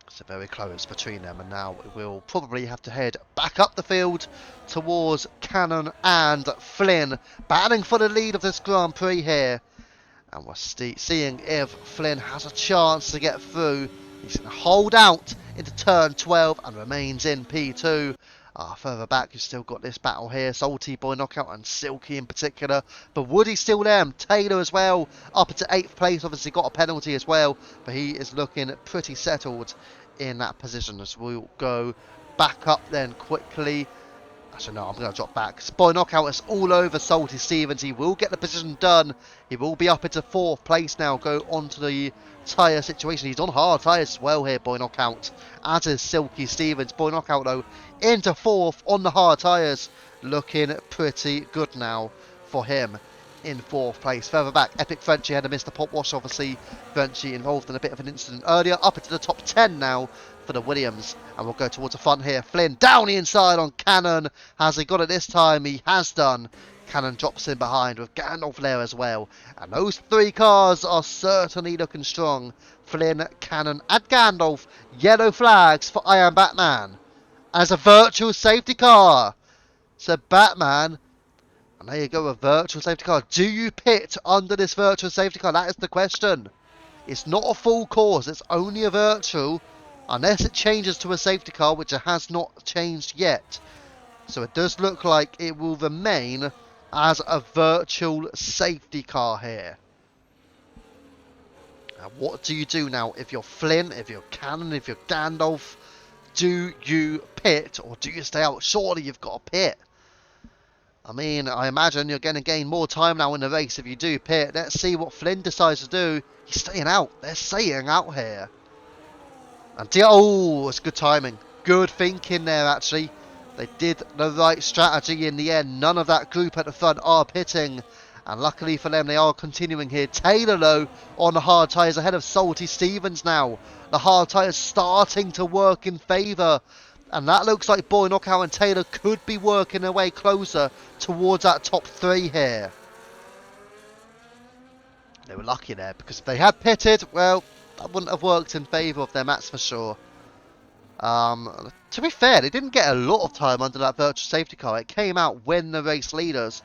So very close between them, and now we'll probably have to head back up the field towards Cannon and Flynn, battling for the lead of this Grand Prix here. And we're seeing if Flynn has a chance to get through. He's going to hold out into turn 12 and remains in P2. Further back, you've still got this battle here. Salty, Boy Knockout and Silky in particular. But Woody's still there. And Taylor as well. Up into 8th place. Obviously got a penalty as well. But he is looking pretty settled in that position. As we'll go back up then quickly. Actually, no, I'm going to drop back. Boy Knockout is all over Salty Stevens. He will get the position done. He will be up into 4th place now. Go on to the tyre situation. He's on hard tyres as well here, Boy Knockout. As is Silky Stevens. Boy Knockout, though, into 4th on the hard tyres. Looking pretty good now for him in 4th place. Further back, Epic Frenchie had to miss the pop wash, obviously. Frenchie involved in a bit of an incident earlier. Up into the top 10 now for the Williams. And we'll go towards the front here. Flynn down the inside on Cannon. Has he got it this time? He has done. Cannon drops in behind with Gandalf there as well. And those 3 cars are certainly looking strong. Flynn, Cannon and Gandalf. Yellow flags for I Am Batman as a virtual safety car. So Batman, and there you go, a virtual safety car. Do you pit under this virtual safety car? That is the question. It's not a full course. It's only a virtual. Unless it changes to a safety car, which it has not changed yet. So it does look like it will remain as a virtual safety car here. Now what do you do now? If you're Flynn, if you're Cannon, if you're Gandalf, do you pit or do you stay out? Surely you've got to pit. I mean, I imagine you're going to gain more time now in the race if you do pit. Let's see what Flynn decides to do. He's staying out. They're staying out here. And oh, it's good timing. Good thinking there, actually. They did the right strategy in the end. None of that group at the front are pitting. And luckily for them, they are continuing here. Taylor, though, on the hard tyres ahead of Salty Stevens now. The hard tyres starting to work in favour. And that looks like Boy Knockout and Taylor could be working their way closer towards that top 3 here. They were lucky there, because if they had pitted, well, that wouldn't have worked in favour of them, that's for sure. To be fair, they didn't get a lot of time under that virtual safety car. It came out when the race leaders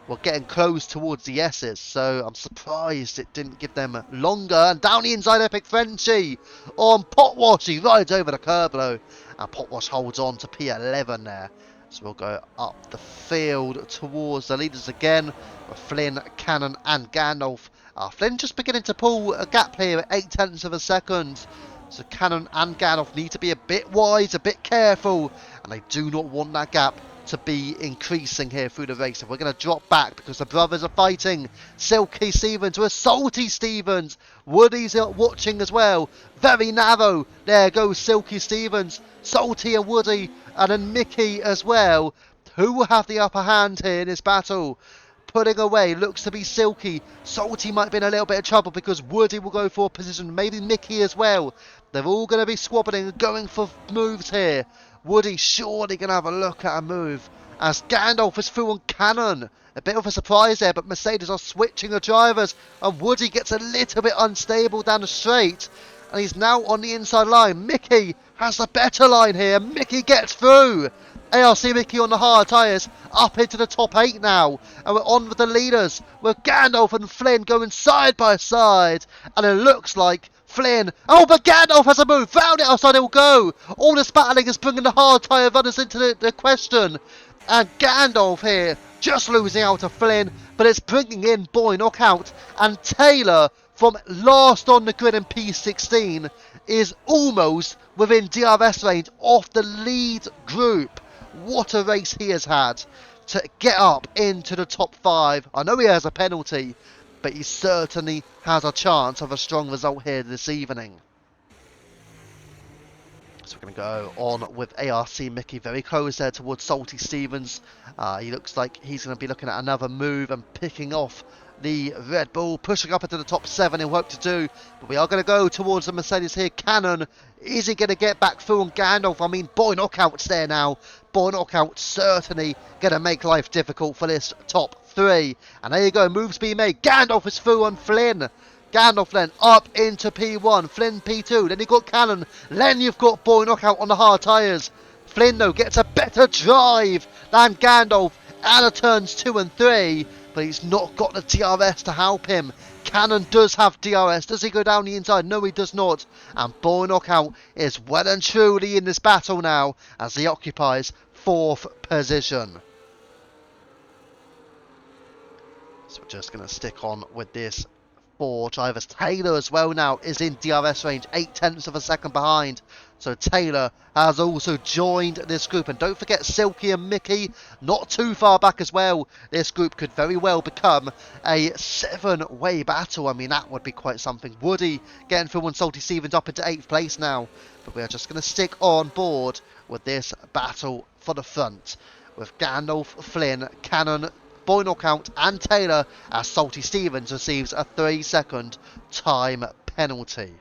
were getting close towards the S's, so I'm surprised it didn't give them longer. And down the inside, Epic Frenchie on Potwash. He rides over the curb though, and Potwash holds on to P11 there. So we'll go up the field towards the leaders again with Flynn, Cannon and Gandalf. Flynn just beginning to pull a gap here at 0.8 of a second. So Cannon and Gandalf need to be a bit wise, a bit careful, and they do not want that gap to be increasing here through the race. And we're going to drop back because the brothers are fighting. Silky Stevens with Salty Stevens. Woody's watching as well. Very narrow. There goes Silky Stevens, Salty and Woody, and then Mickey as well. Who will have the upper hand here in this battle? Putting away looks to be Silky. Salty might be in a little bit of trouble because Woody will go for a position. Maybe Mickey as well. They're all going to be squabbling and going for moves here. Woody surely going to have a look at a move as Gandalf is through on Cannon. A bit of a surprise there, but Mercedes are switching the drivers and Woody gets a little bit unstable down the straight. And he's now on the inside line. Mickey has the better line here. Mickey gets through. ARC Mickey on the hard tyres, up into the top 8 now. And we're on with the leaders, with Gandalf and Flynn going side by side. And it looks like Flynn, oh, but Gandalf has a move, round it outside it will go. All this battling is bringing the hard tyre runners into the question. And Gandalf here, just losing out to Flynn, but it's bringing in Boy Knockout. And Taylor, from last on the grid in P16, is almost within DRS range off the lead group. What a race he has had to get up into the top 5. I know he has a penalty, but he certainly has a chance of a strong result here this evening. So we're going to go on with ARC Mickey very close there towards Salty Stevens. He looks like he's going to be looking at another move and picking off the Red Bull, pushing up into the top 7 in work to do. But we are going to go towards the Mercedes here. Cannon, is he going to get back through on Gandalf? I mean, Boy Knockout's there now. Boy Knockout certainly going to make life difficult for this top 3. And there you go, moves being made. Gandalf is through on Flynn. Gandalf then up into P1. Flynn P2. Then you've got Cannon. Then you've got Boy Knockout on the hard tyres. Flynn, though, gets a better drive than Gandalf out of turns 2 and 3. But he's not got the DRS to help him. Cannon does have DRS. Does he go down the inside? No, he does not. And Boy Knockout is well and truly in this battle now as he occupies 4th position. So we're just going to stick on with this 4 drivers. Taylor as well now is in DRS range, 0.8 of a second behind. So Taylor has also joined this group. And don't forget Silky and Mickey, not too far back as well. This group could very well become a 7-way battle. I mean, that would be quite something. Woody getting through on Salty Stevens up into 8th place now. But we are just going to stick on board with this battle for the front. With Gandalf, Flynn, Cannon, Boy Knockout and Taylor as Salty Stevens receives a 3-second time penalty.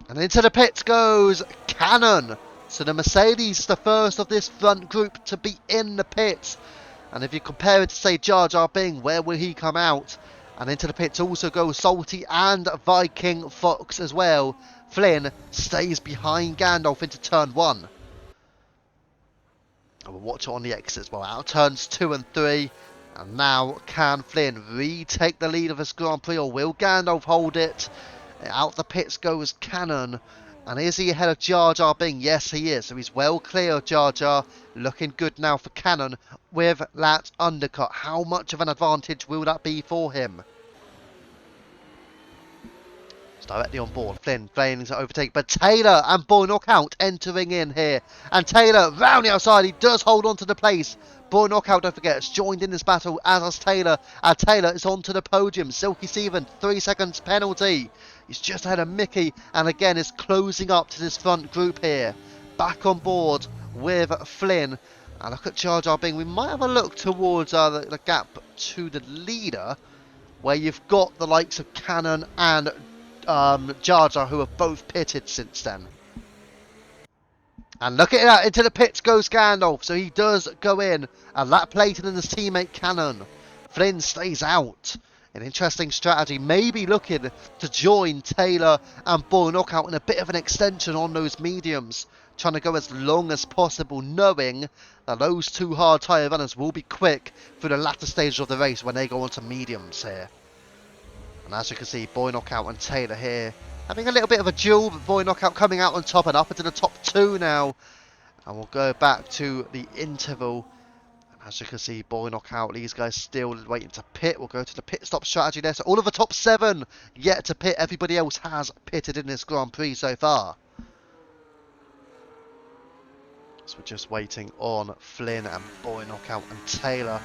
And into the pits goes Cannon. So the Mercedes is the first of this front group to be in the pits. And if you compare it to, say, Jar Jar Bing, where will he come out? And into the pits also go Salty and Viking Fox as well. Flynn stays behind Gandalf into turn 1. And we'll watch it on the exits as well. Out turns 2 and 3. And now can Flynn retake the lead of this Grand Prix, or will Gandalf hold it? Out the pits goes Cannon. And is he ahead of Jar Jar Bing? Yes, he is. So he's well clear of Jar Jar. Looking good now for Cannon with that undercut. How much of an advantage will that be for him? It's directly on board. Flynn failing to overtake. But Taylor and Boy Knockout entering in here. And Taylor round the outside. He does hold on to the place. Boy Knockout, don't forget, has joined in this battle, as has Taylor. And Taylor is onto the podium. Silky Stevens, 3 seconds penalty. He's just ahead of Mickey. And again, is closing up to this front group here. Back on board with Flynn. And look at Jar Jar Bing. We might have a look towards the gap to the leader, where you've got the likes of Cannon and Jar Jar, who have both pitted since then. And look at that, into the pits goes Gandalf, so he does go in, and that plated in his teammate Cannon. Flynn stays out. An interesting strategy, maybe looking to join Taylor and Boy Knockout in a bit of an extension on those mediums, trying to go as long as possible, knowing that those two hard tyre runners will be quick through the latter stages of the race when they go onto mediums here. And as you can see, Boy Knockout and Taylor here having a little bit of a duel, but Boy Knockout coming out on top and up into the top 2 now. And we'll go back to the interval. And as you can see, Boy Knockout, these guys still waiting to pit. We'll go to the pit stop strategy there. So all of the top 7 yet to pit. Everybody else has pitted in this Grand Prix so far. So we're just waiting on Flynn and Boy Knockout and Taylor.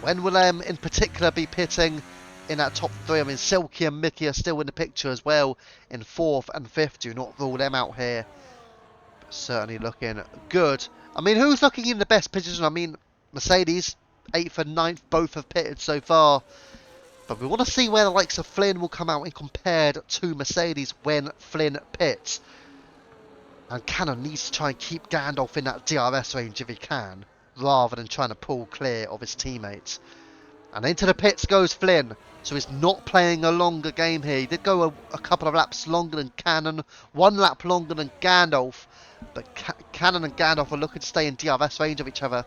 When will them in particular be pitting in that top 3? I mean, Silky and Mickey are still in the picture as well in 4th and 5th. Do not rule them out here. But certainly looking good. I mean, who's looking in the best position? I mean, Mercedes, 8th and 9th, both have pitted so far. But we want to see where the likes of Flynn will come out in compared to Mercedes when Flynn pits. And Cannon needs to try and keep Gandalf in that DRS range if he can, rather than trying to pull clear of his teammates. And into the pits goes Flynn, so he's not playing a longer game here. He did go a couple of laps longer than Cannon, 1 lap longer than Gandalf, but Cannon and Gandalf are looking to stay in DRS range of each other.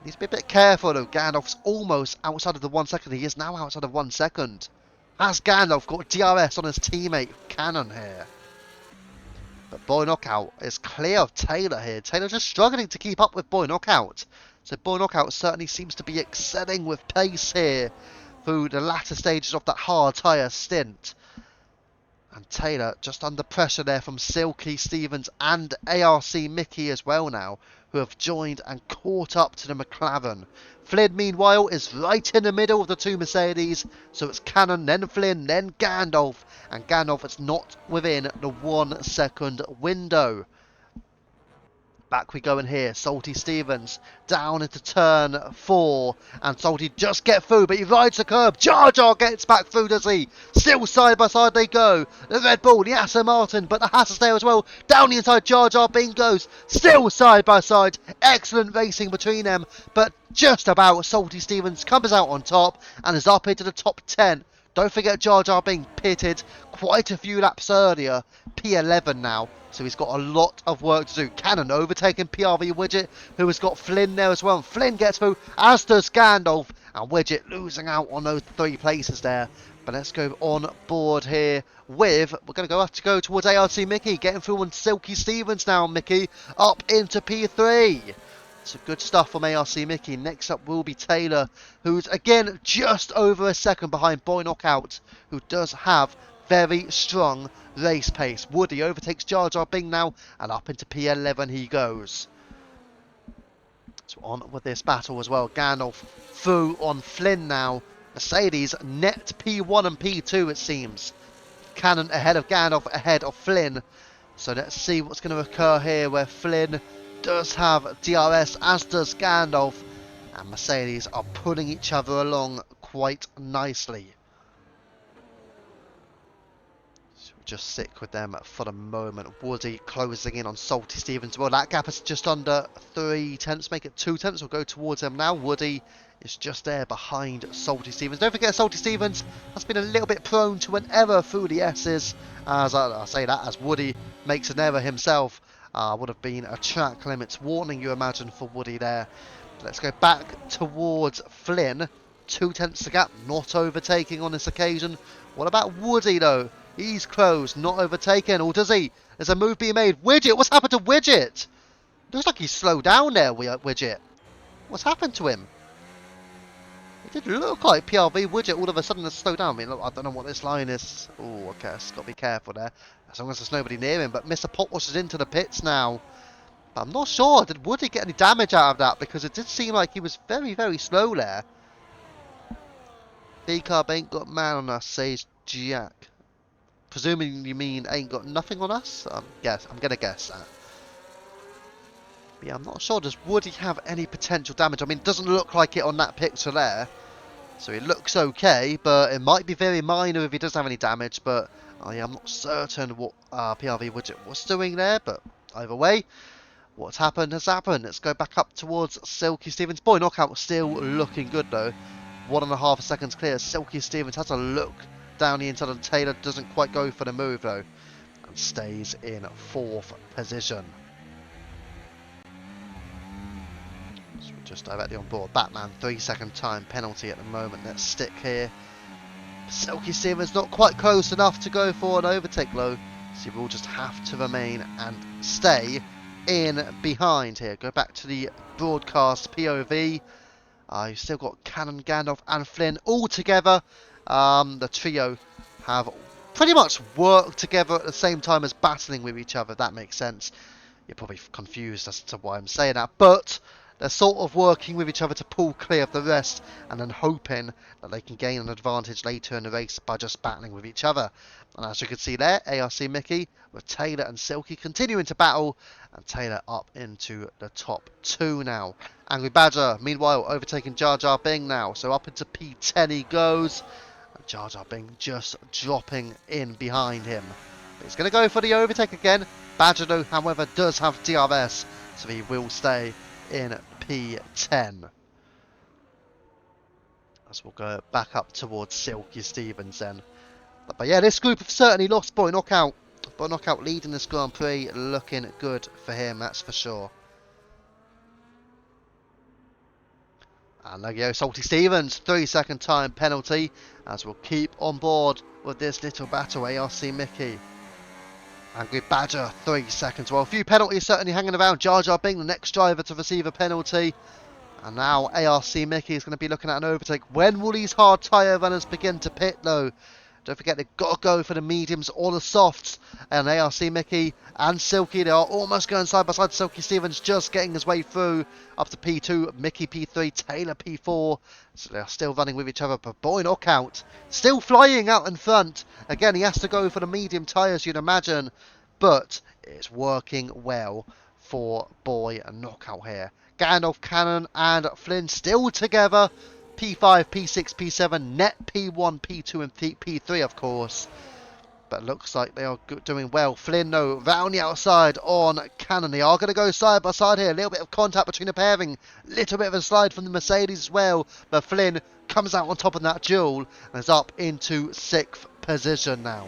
He needs to be a bit careful though. Gandalf's almost outside of the 1 second. He is now outside of 1 second. Has Gandalf got DRS on his teammate Cannon here? But Boy Knockout is clear of Taylor here. Taylor just struggling to keep up with Boy Knockout. So Boy Knockout certainly seems to be excelling with pace here through the latter stages of that hard tyre stint. And Taylor just under pressure there from Silky Stevens and ARC Mickey as well now, who have joined and caught up to the McLaren. Flynn, meanwhile, is right in the middle of the 2 Mercedes, so it's Cannon, then Flynn, then Gandalf, and Gandalf is not within the 1 second window. Back we go in here, Salty Stevens down into turn 4, and Salty just get through, but he rides the curb. Jar Jar gets back through, does he? Still side by side they go. The Red Bull, the Aston Martin, but the Haas is there as well. Down the inside, Jar Jar goes. Still side by side. Excellent racing between them, but just about Salty Stevens comes out on top and is up into the top 10. Don't forget Jar Jar being pitted quite a few laps earlier, P11 now, so he's got a lot of work to do. Cannon overtaking PRV Widget, who has got Flynn there as well. And Flynn gets through, as does Gandalf, and Widget losing out on those 3 places there. But let's go on board here with, we're going to have to go towards ARC Mickey, getting through on Silky Stevens now, Mickey, up into P3. So good stuff from ARC Mickey. Next up will be Taylor, who's again just over a second behind Boy Knockout, who does have very strong race pace. Woody overtakes Jar Jar Bing now, and up into P11 he goes. So on with this battle as well. Gandalf through on Flynn now. Mercedes net P1 and P2 it seems. Cannon ahead of Gandalf, ahead of Flynn. So let's see what's going to occur here, where Flynn does have DRS, as does Gandalf, and Mercedes are pulling each other along quite nicely. So we'll just stick with them for the moment. Woody closing in on Salty Stevens. Well, that gap is just under 3 tenths, make it 2 tenths. We'll go towards them now. Woody is just there behind Salty Stevens. Don't forget, Salty Stevens has been a little bit prone to an error through the S's, as I say that as Woody makes an error himself. Would have been a track limits warning, you imagine, for Woody there. Let's go back towards Flynn. 2 tenths to gap, not overtaking on this occasion. What about Woody though? He's close, not overtaken, or does he? There's a move being made. Widget, what's happened to Widget? Looks like he's slowed down there, Widget. What's happened to him? It did look like PRV Widget all of a sudden has slowed down. I mean, look, I don't know what this line is. Oh, okay, I've got to be careful there. As long as there's nobody near him. But Mr. Potwash is into the pits now. But I'm not sure. Did Woody get any damage out of that? Because it did seem like he was very, very slow there. B-Carb ain't got man on us, says Jack. Presuming you mean ain't got nothing on us? I'm going to guess that. But yeah, I'm not sure. Does Woody have any potential damage? I mean, it doesn't look like it on that picture there. So it looks okay, but it might be very minor if he doesn't have any damage, but I am not certain what PRV widget was doing there, but either way, what's happened has happened. Let's go back up towards Silky Stevens. Boy Knockout still looking good though. 1.5 seconds clear. Silky Stevens has a look down the inside, and Taylor doesn't quite go for the move though, and stays in 4th position. So we're just directly on board. Batman 3-second time penalty at the moment. Let's stick here. Silky Stevens not quite close enough to go for an overtake though, so we'll just have to remain and stay in behind here. Go back to the broadcast POV. You've still got Cannon, Gandalf and Flynn all together. The trio have pretty much worked together at the same time as battling with each other, if that makes sense. You're probably confused as to why I'm saying that, but they're sort of working with each other to pull clear of the rest, and then hoping that they can gain an advantage later in the race by just battling with each other. And as you can see there, ARC Mickey with Taylor and Silky continuing to battle, and Taylor up into the top 2 now. Angry Badger, meanwhile, overtaking Jar Jar Bing now, so up into P10 he goes, and Jar Jar Bing just dropping in behind him. But he's going to go for the overtake again. Badger, though, however, does have DRS, so he will stay in P10. As we'll go back up towards Silky Stevens then. But yeah, this group have certainly lost Boy Knockout. Boy Knockout leading this Grand Prix, looking good for him, that's for sure. And there you go, Salty Stevens, 3-second time penalty, as we'll keep on board with this little battle, ARC Mickey. Angry Badger, 3 seconds. Well, a few penalties certainly hanging around. Jar Jar Bing, the next driver to receive a penalty. And now ARC Mickey is going to be looking at an overtake. When will these hard tyre runners begin to pit though? Don't forget they've got to go for the mediums or the softs. And ARC Mickey and Silky, they are almost going side by side. Silky Stevens just getting his way through up to P2. Mickey P3, Taylor P4. So they are still running with each other. But Boy Knockout still flying out in front. Again, he has to go for the medium tyres, you'd imagine. But it's working well for Boy Knockout here. Gandalf, Cannon and Flynn still together. P5, P6, P7, net P1, P2 and P3 of course. But looks like they are doing well. Flynn though, round the outside on Cannon. They are going to go side by side here. A little bit of contact between the pairing. Little bit of a slide from the Mercedes as well. But Flynn comes out on top of that duel and is up into 6th position now.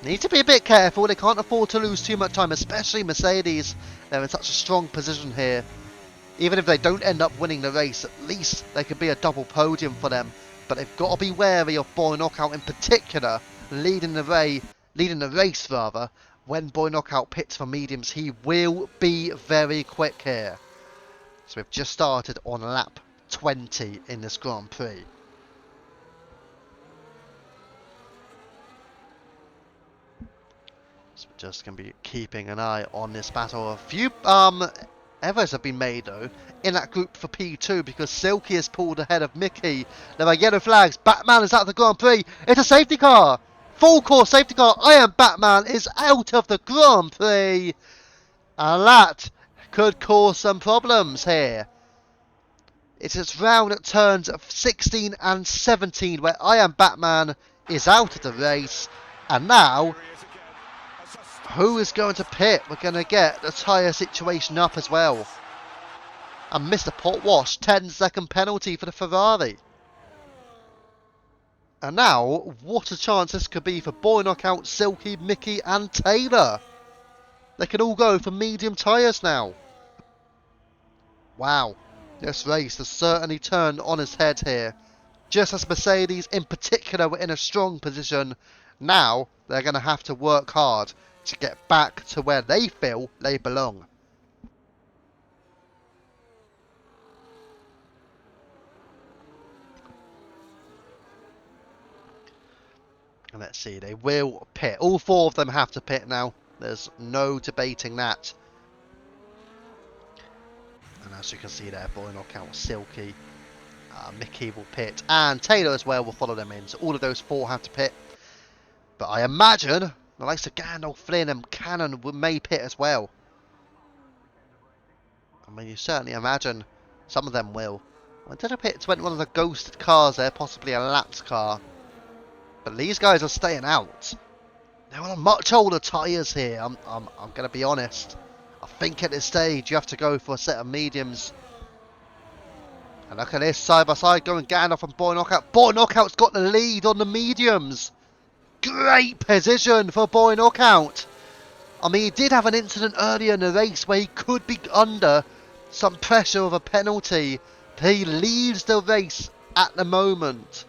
Need to be a bit careful. They can't afford to lose too much time, especially Mercedes. They're in such a strong position here. Even if they don't end up winning the race, at least they could be a double podium for them. But they've got to be wary of Boy Knockout in particular, leading the race rather. When Boy Knockout pits for mediums, he will be very quick here. So we've just started on lap 20 in this Grand Prix. So we're just going to be keeping an eye on this battle. A few errors have been made though in that group for P2 because Silky has pulled ahead of Mickey. There are yellow flags. Batman is out of the Grand Prix. It's a safety car. Full course safety car. I Am Batman is out of the Grand Prix. And that could cause some problems here. It's its round at turns 16 and 17 where I Am Batman is out of the race. And now, who is going to pit? We're going to get the tyre situation up as well. And Mr. Potwash, 10-second penalty for the Ferrari. And now, what a chance this could be for Boy Knockout, Silky, Mickey and Taylor. They can all go for medium tyres now. Wow, this race has certainly turned on its head here. Just as Mercedes in particular were in a strong position, now they're going to have to work hard to get back to where they feel they belong. And let's see, they will pit. All 4 of them have to pit now. There's no debating that. And as you can see there, Boy Knockout, Silky, Mickey will pit, and Taylor as well will follow them in. So all of those 4 have to pit. But I imagine the likes of Gandalf, Flynn and Cannon may pit as well. I mean, you certainly imagine some of them will. Into the pits went one of the ghosted cars there, possibly a lapped car. But these guys are staying out. They're on much older tyres here. I'm going to be honest. I think at this stage you have to go for a set of mediums. And look at this, side by side, going Gandalf and Boy Knockout. Boy Knockout's got the lead on the mediums. Great position for Boy Knockout. I mean, he did have an incident earlier in the race where he could be under some pressure of a penalty. But he leads the race at the moment.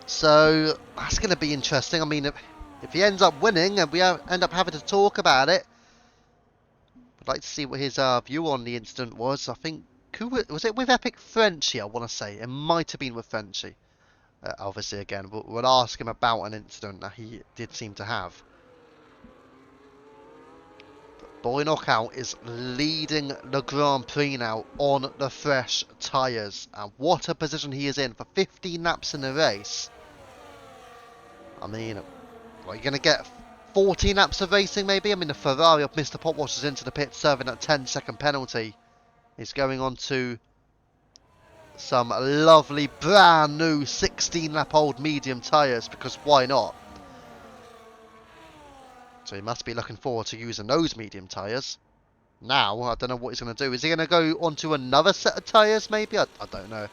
So, that's going to be interesting. I mean, if he ends up winning and we end up having to talk about it, I'd like to see what his view on the incident was. I think, was it with Epic Frenchie, I want to say. It might have been with Frenchie. Obviously, again, we'll ask him about an incident that he did seem to have. But Boy Knockout is leading the Grand Prix now on the fresh tyres. And what a position he is in for 15 laps in the race. I mean, what, you're going to get 14 laps of racing maybe? I mean, the Ferrari of Mr. Potwash is into the pit serving that 10-second penalty. He's going on to some lovely brand new 16-lap-old medium tyres, because why not? So he must be looking forward to using those medium tyres. Now, I don't know what he's going to do. Is he going to go onto another set of tyres maybe? I don't know.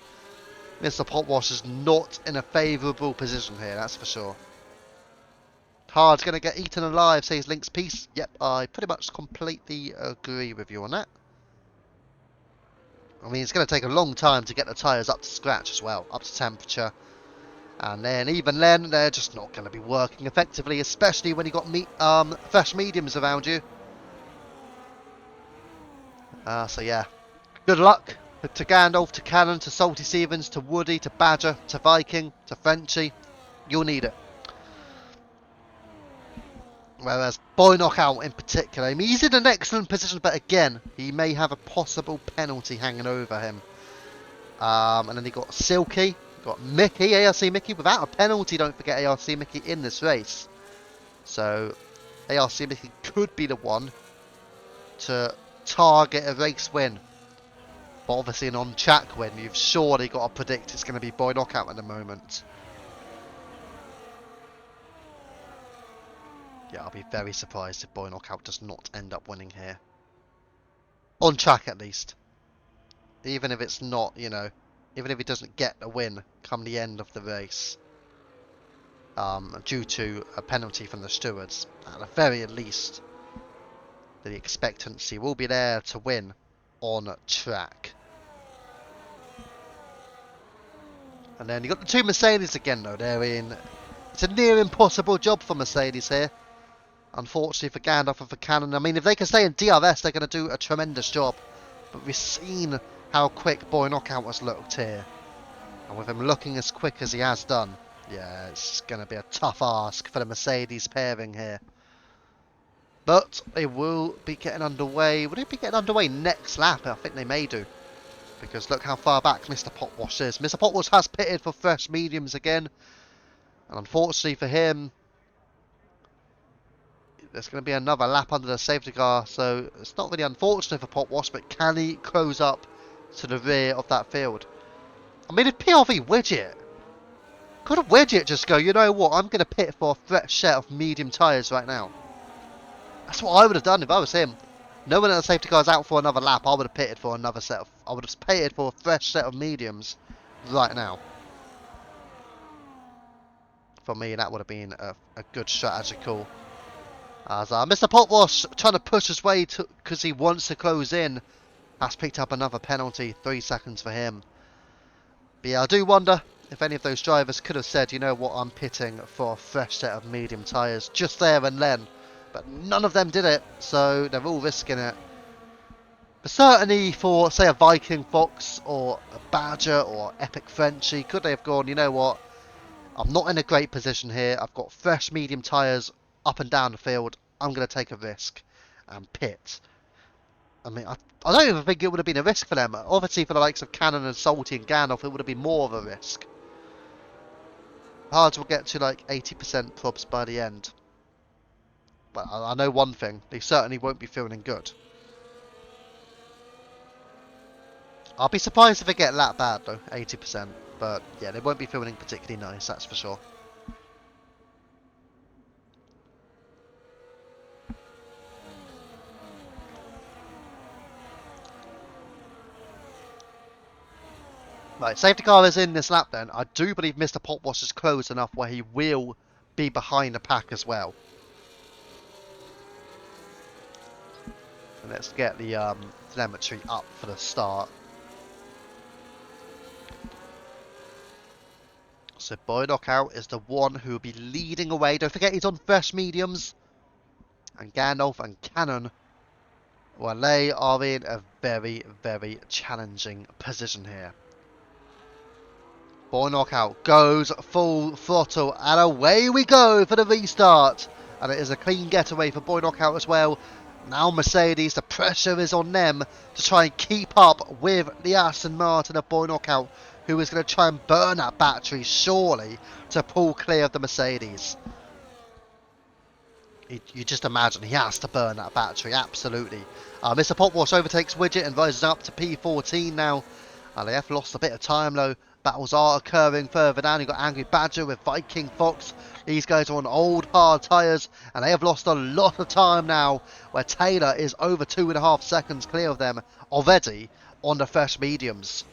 Mr. Potwash is not in a favourable position here, that's for sure. Hard's going to get eaten alive, says Link's Piece. Yep, I pretty much completely agree with you on that. I mean, it's going to take a long time to get the tyres up to scratch as well, up to temperature. And then, even then, they're just not going to be working effectively, especially when you've got fresh mediums around you. So yeah, good luck to Gandalf, to Cannon, to Salty Stevens, to Woody, to Badger, to Viking, to Frenchie. You'll need it. Whereas Boy Knockout in particular, I mean, he's in an excellent position, but again, he may have a possible penalty hanging over him. And then he got Silky, got Mickey, ARC Mickey, without a penalty, don't forget ARC Mickey in this race. So, ARC Mickey could be the one to target a race win. But obviously an on-track win, you've surely got to predict it's going to be Boy Knockout at the moment. Yeah, I'll be very surprised if Boy Knockout does not end up winning here. On track, at least. Even if it's not, you know, even if he doesn't get the win come the end of the race. Due to a penalty from the stewards. At the very least, the expectancy will be there to win on track. And then you got the two Mercedes again, though. They're in. It's a near impossible job for Mercedes here. Unfortunately for Gandalf and for Cannon. I mean, if they can stay in DRS, they're going to do a tremendous job. But we've seen how quick Boy Knockout has looked here. And with him looking as quick as he has done, yeah, it's going to be a tough ask for the Mercedes pairing here. But they will be getting underway. Would it be getting underway next lap? I think they may do. Because look how far back Mr. Potwash is. Mr. Potwash has pitted for fresh mediums again. And unfortunately for him, there's going to be another lap under the safety car, so it's not really unfortunate for Potwash, but can he close up to the rear of that field? I mean, if PRV Widget, could a Widget just go, you know what, I'm going to pit for a fresh set of medium tyres right now? That's what I would have done if I was him. Knowing that the safety car's out for another lap, I would have pitted for another set of, I would have pitted for a fresh set of mediums right now. For me, that would have been a good strategy call. As Mr. Potwash, trying to push his way because he wants to close in, has picked up another penalty. 3 seconds for him. But yeah, I do wonder if any of those drivers could have said, you know what, I'm pitting for a fresh set of medium tyres just there and then. But none of them did it, so they're all risking it. But certainly for, say, a Viking Fox or a Badger or Epic Frenchie, could they have gone, you know what, I'm not in a great position here. I've got fresh medium tyres up and down the field. I'm going to take a risk and pit. I mean, I don't even think it would have been a risk for them. Obviously, for the likes of Cannon and Salty and Gandalf, it would have been more of a risk. Hards will get to like 80% probs by the end. But I know one thing, they certainly won't be feeling good. I'll be surprised if they get that bad though, 80%. But yeah, they won't be feeling particularly nice, that's for sure. Right, safety car is in this lap then. I do believe Mr. Potwash is close enough where he will be behind the pack as well. And let's get the telemetry up for the start. So Boy Knockout is the one who will be leading away. Don't forget he's on fresh mediums. And Gandalf and Cannon, well, they are in a very, very challenging position here. Boy Knockout goes full throttle, and away we go for the restart. And it is a clean getaway for Boy Knockout as well. Now Mercedes, the pressure is on them to try and keep up with the Aston Martin of Boy Knockout, who is going to try and burn that battery surely to pull clear of the Mercedes. You just imagine he has to burn that battery, absolutely. Mr. Potwash overtakes Widget and rises up to P14 now. They have lost a bit of time though. Battles are occurring further down. You've got Angry Badger with Viking Fox. These guys are on old hard tyres and they have lost a lot of time now, where Taylor is over 2.5 seconds clear of them already on the fresh mediums.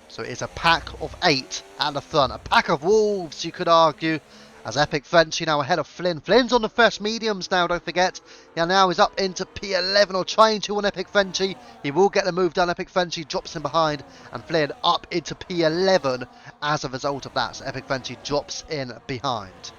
So it's a pack of 8 at the front. A pack of wolves, you could argue. As Epic Frenchie now ahead of Flynn. Flynn's on the fresh mediums now, don't forget. He now is up into P11, or trying to on Epic Frenchie. He will get the move done. Epic Frenchie drops him behind, and Flynn up into P11 as a result of that. So Epic Frenchie drops in behind.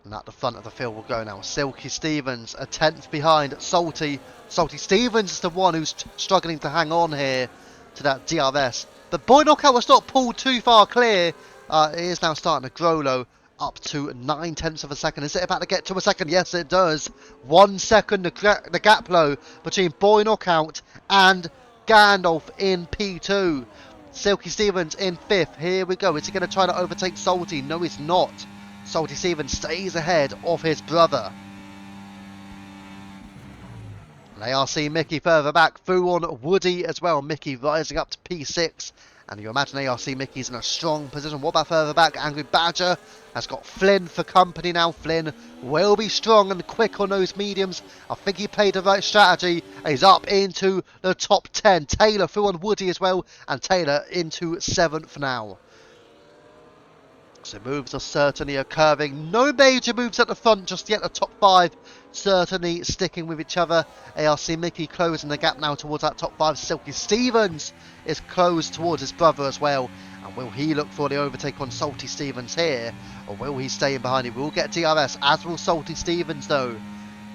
And at the front of the field will go now Silky Stevens, a 10th behind Salty. Salty Stevens is the one who's struggling to hang on here to that DRS. But Boy Knockout was not pulled too far clear. It is now starting to grow low, up to 9/10 of a second. Is it about to get to a second? Yes, it does. 1 second, the gap low between Boy Knockout and Gandalf in P2. Silky Stevens in 5th. Here we go. Is he going to try to overtake Salty? No, he's not. Salty Stevens stays ahead of his brother. And ARC Mickey further back through on Woody as well. Mickey rising up to P6. And you imagine ARC Mickey's in a strong position. What about further back? Angry Badger has got Flynn for company now. Flynn will be strong and quick on those mediums. I think he played the right strategy. He's up into the top 10. Taylor through on Woody as well. And Taylor into 7th now. So moves are certainly occurring. No major moves at the front just yet. The top 5 certainly sticking with each other. ARC Mickey closing the gap now towards that top 5. Silky Stevens is closed towards his brother as well. And will he look for the overtake on Salty Stevens here? Or will he stay in behind? He will get DRS, as will Salty Stevens though.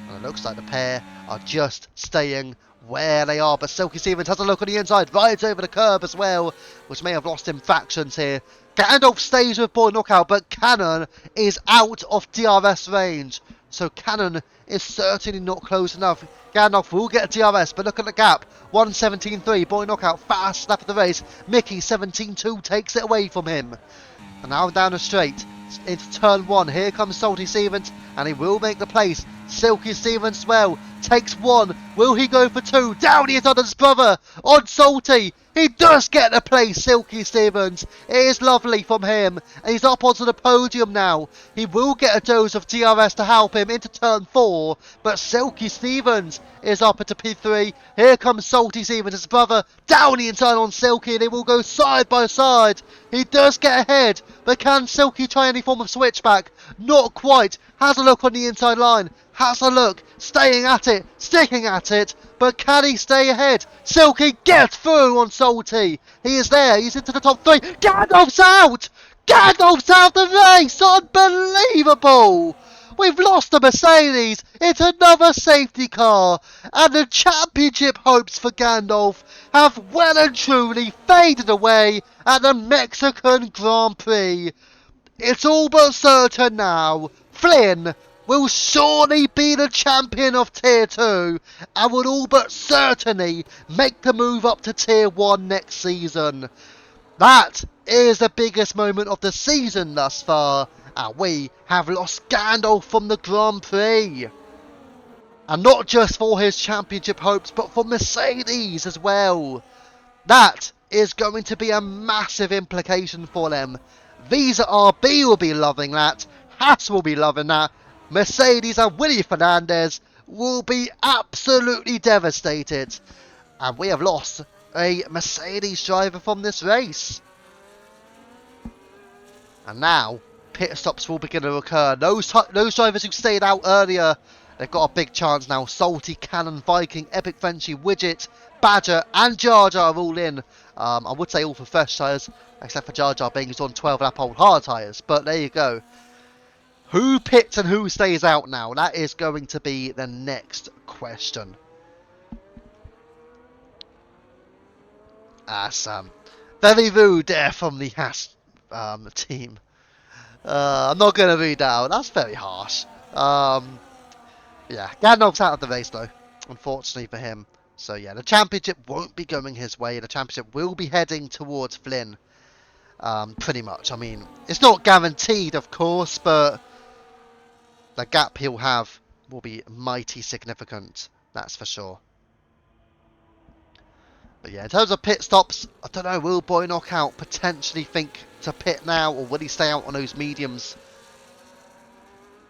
And it looks like the pair are just staying where they are. But Silky Stevens has a look on the inside, rides over the curb as well, which may have lost him factions here. Gandalf stays with Boy Knockout, but Cannon is out of DRS range. So Cannon is certainly not close enough. Gandalf will get a DRS, but look at the gap. 1:17.3, Boy Knockout, fast lap of the race. Mickey, 17.2, takes it away from him. And now down the straight, into turn 1. Here comes Salty Stevens, and he will make the place. Silky Stevens as well, takes 1. Will he go for 2? Down he is on his brother, on Salty. He does get the place, Silky Stevens. It is lovely from him. And he's up onto the podium now. He will get a dose of DRS to help him into turn 4. But Silky Stevens is up into P3. Here comes Salty Stevens, his brother, down the inside on Silky. They will go side by side. He does get ahead. But can Silky try any form of switchback? Not quite. Has a look on the inside line. Has a look. Staying at it. Sticking at it. But can he stay ahead? Silky gets through on Salty. He is there. He's into the top 3. Gandalf's out! Gandalf's out the race! Unbelievable! We've lost the Mercedes. It's another safety car. And the championship hopes for Gandalf have well and truly faded away at the Mexican Grand Prix. It's all but certain now. Flynn will surely be the champion of Tier 2 and will all but certainly make the move up to Tier 1 next season. That is the biggest moment of the season thus far, and we have lost Gandalf from the Grand Prix. And not just for his championship hopes, but for Mercedes as well. That is going to be a massive implication for them. Visa RB will be loving that. Haas will be loving that. Mercedes and Willie Fernandez will be absolutely devastated. And we have lost a Mercedes driver from this race. And now, pit stops will begin to occur. Those drivers who stayed out earlier, they've got a big chance now. Salty, Cannon, Viking, Epic Frenchie, Widget, Badger and Jar Jar are all in. I would say all for fresh tyres, except for Jar Jar being on 12 lap old hard tyres. But there you go. Who pits and who stays out now? That is going to be the next question. Sam. Very rude there from the Haas team. I'm not going to read that out. That's very harsh. Yeah, Gandalf's out of the race though, unfortunately for him. So yeah, the championship won't be going his way. The championship will be heading towards Flynn. Pretty much. I mean, it's not guaranteed, of course, but the gap he'll have will be mighty significant. That's for sure. But yeah, in terms of pit stops, I don't know, will Boy Knockout potentially think to pit now, or will he stay out on those mediums?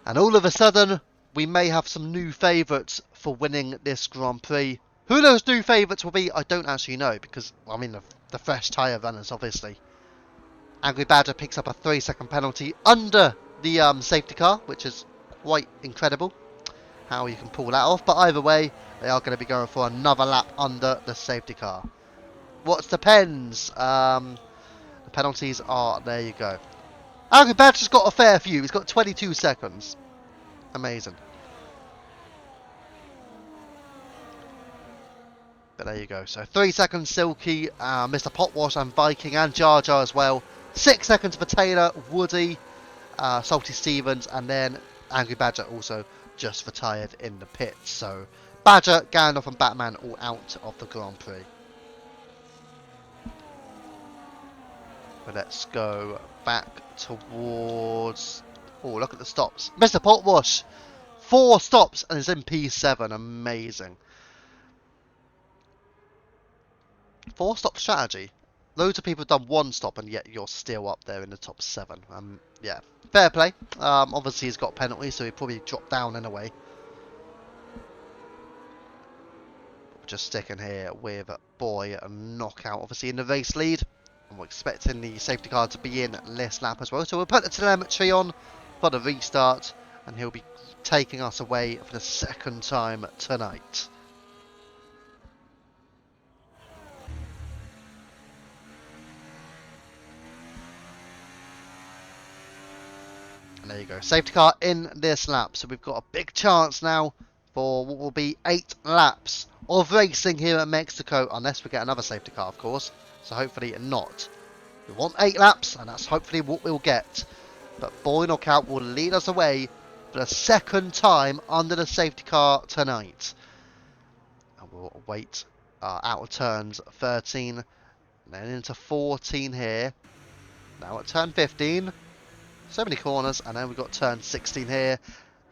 And all of a sudden, we may have some new favourites for winning this Grand Prix. Who those new favourites will be, I don't actually know, because, I mean, the fresh tyre runners, obviously. Angry Badger picks up a 3-second penalty under the safety car, which is quite incredible how you can pull that off. But either way, they are going to be going for another lap under the safety car. What's the pens? The penalties are, there you go. Angry Badger's got a fair few. He's got 22 seconds. Amazing. But there you go. So 3 seconds Silky, Mr. Potwash and Viking and Jar Jar as well. 6 seconds for Taylor, Woody, Salty Stevens, and then Angry Badger also just retired in the pits. So Badger, Gandalf and Batman all out of the Grand Prix. But let's go back towards... Oh, look at the stops. Mr. Potwash, 4 stops and is in P7. Amazing. 4-stop strategy. Loads of people have done 1 stop and yet you're still up there in the top 7. Yeah, fair play. Obviously he's got penalties, so he probably dropped down in a way. Just sticking here with Boy Knockout, obviously in the race lead. And we're expecting the safety car to be in this lap as well. So we'll put the telemetry on for the restart, and he'll be taking us away for the 2nd time tonight. And there you go, safety car in this lap. So we've got a big chance now for what will be 8 laps of racing here at Mexico, unless we get another safety car, of course. So hopefully not. We want 8 laps, and that's hopefully what we'll get. But Boy Knockout will lead us away for the 2nd time under the safety car tonight. And we'll wait out of turns 13, and then into 14 here. Now at turn 15. So many corners, and then we've got turn 16 here,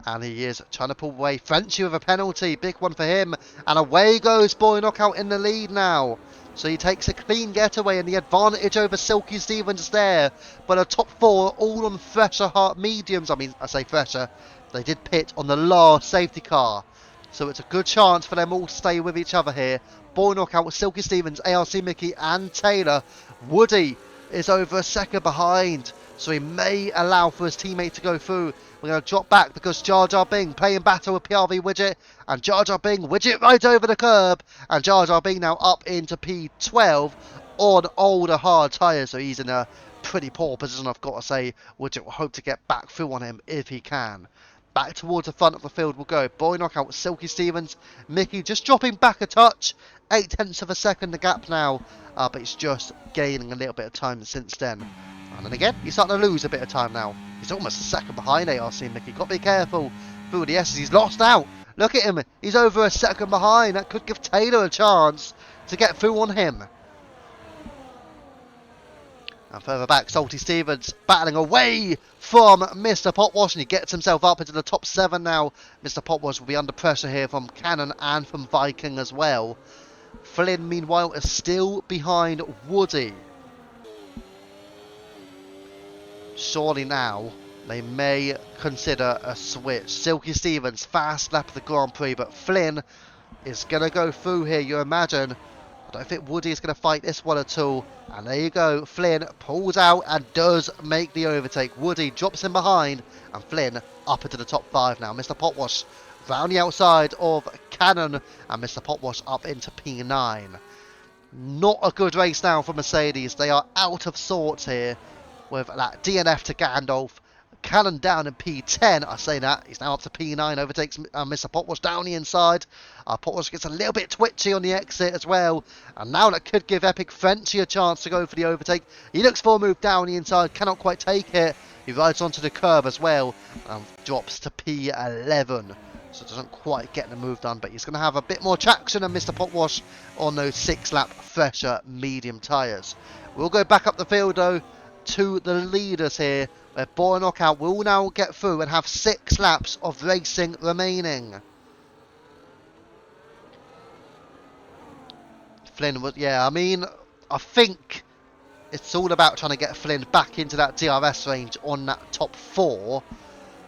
and he is trying to pull away. Frenchie with a penalty, big one for him, and away goes Boy Knockout in the lead now. So he takes a clean getaway, and the advantage over Silky Stevens is there. But the top 4 are all on fresher mediums. I mean, I say fresher, they did pit on the last safety car. So it's a good chance for them all to stay with each other here. Boy Knockout with Silky Stevens, ARC Mickey and Taylor. Woody is over a second behind, so he may allow for his teammate to go through. We're going to drop back because Jar Jar Bing playing battle with PRV Widget, and Jar Jar Bing, Widget right over the curb, and Jar Jar Bing now up into P12 on older hard tyres, so he's in a pretty poor position, I've got to say. Widget will hope to get back through on him if he can. Back towards the front of the field we'll go. Boy Knockout with Silky Stevens. Mickey just dropping back a touch. 0.8 of a second the gap now. But it's just gaining a little bit of time since then. And then again, he's starting to lose a bit of time now. He's almost a second behind ARC Mickey. Got to be careful through the S's. He's lost out. Look at him. He's over a second behind. That could give Taylor a chance to get through on him. And further back, Salty Stevens battling away from Mr. Potwash, and he gets himself up into the top 7 now. Mr. Potwash will be under pressure here from Cannon and from Viking as well. Flynn, meanwhile, is still behind Woody. Surely now they may consider a switch. Silky Stevens, fast lap of the Grand Prix, but Flynn is going to go through here, you imagine. I don't think Woody is going to fight this one at all. And there you go, Flynn pulls out and does make the overtake. Woody drops him behind, and Flynn up into the top 5 now. Mr. Potwash round the outside of Cannon, and Mr. Potwash up into P9. Not a good race now for Mercedes. They are out of sorts here with that DNF to Gandalf. Cannon down in P10. I say that. He's now up to P9. Overtakes Mr. Potwash down the inside. Potwash gets a little bit twitchy on the exit as well. And now that could give Epic Frenchy a chance to go for the overtake. He looks for a move down the inside. Cannot quite take it. He rides onto the curb as well. And drops to P11. So doesn't quite get the move done. But he's going to have a bit more traction than Mr. Potwash on those 6-lap fresher medium tyres. We'll go back up the field though to the leaders here, where Boy Knockout will now get through and have 6 laps of racing remaining. Flynn was, yeah, I mean, I think it's all about trying to get Flynn back into that DRS range on that top 4,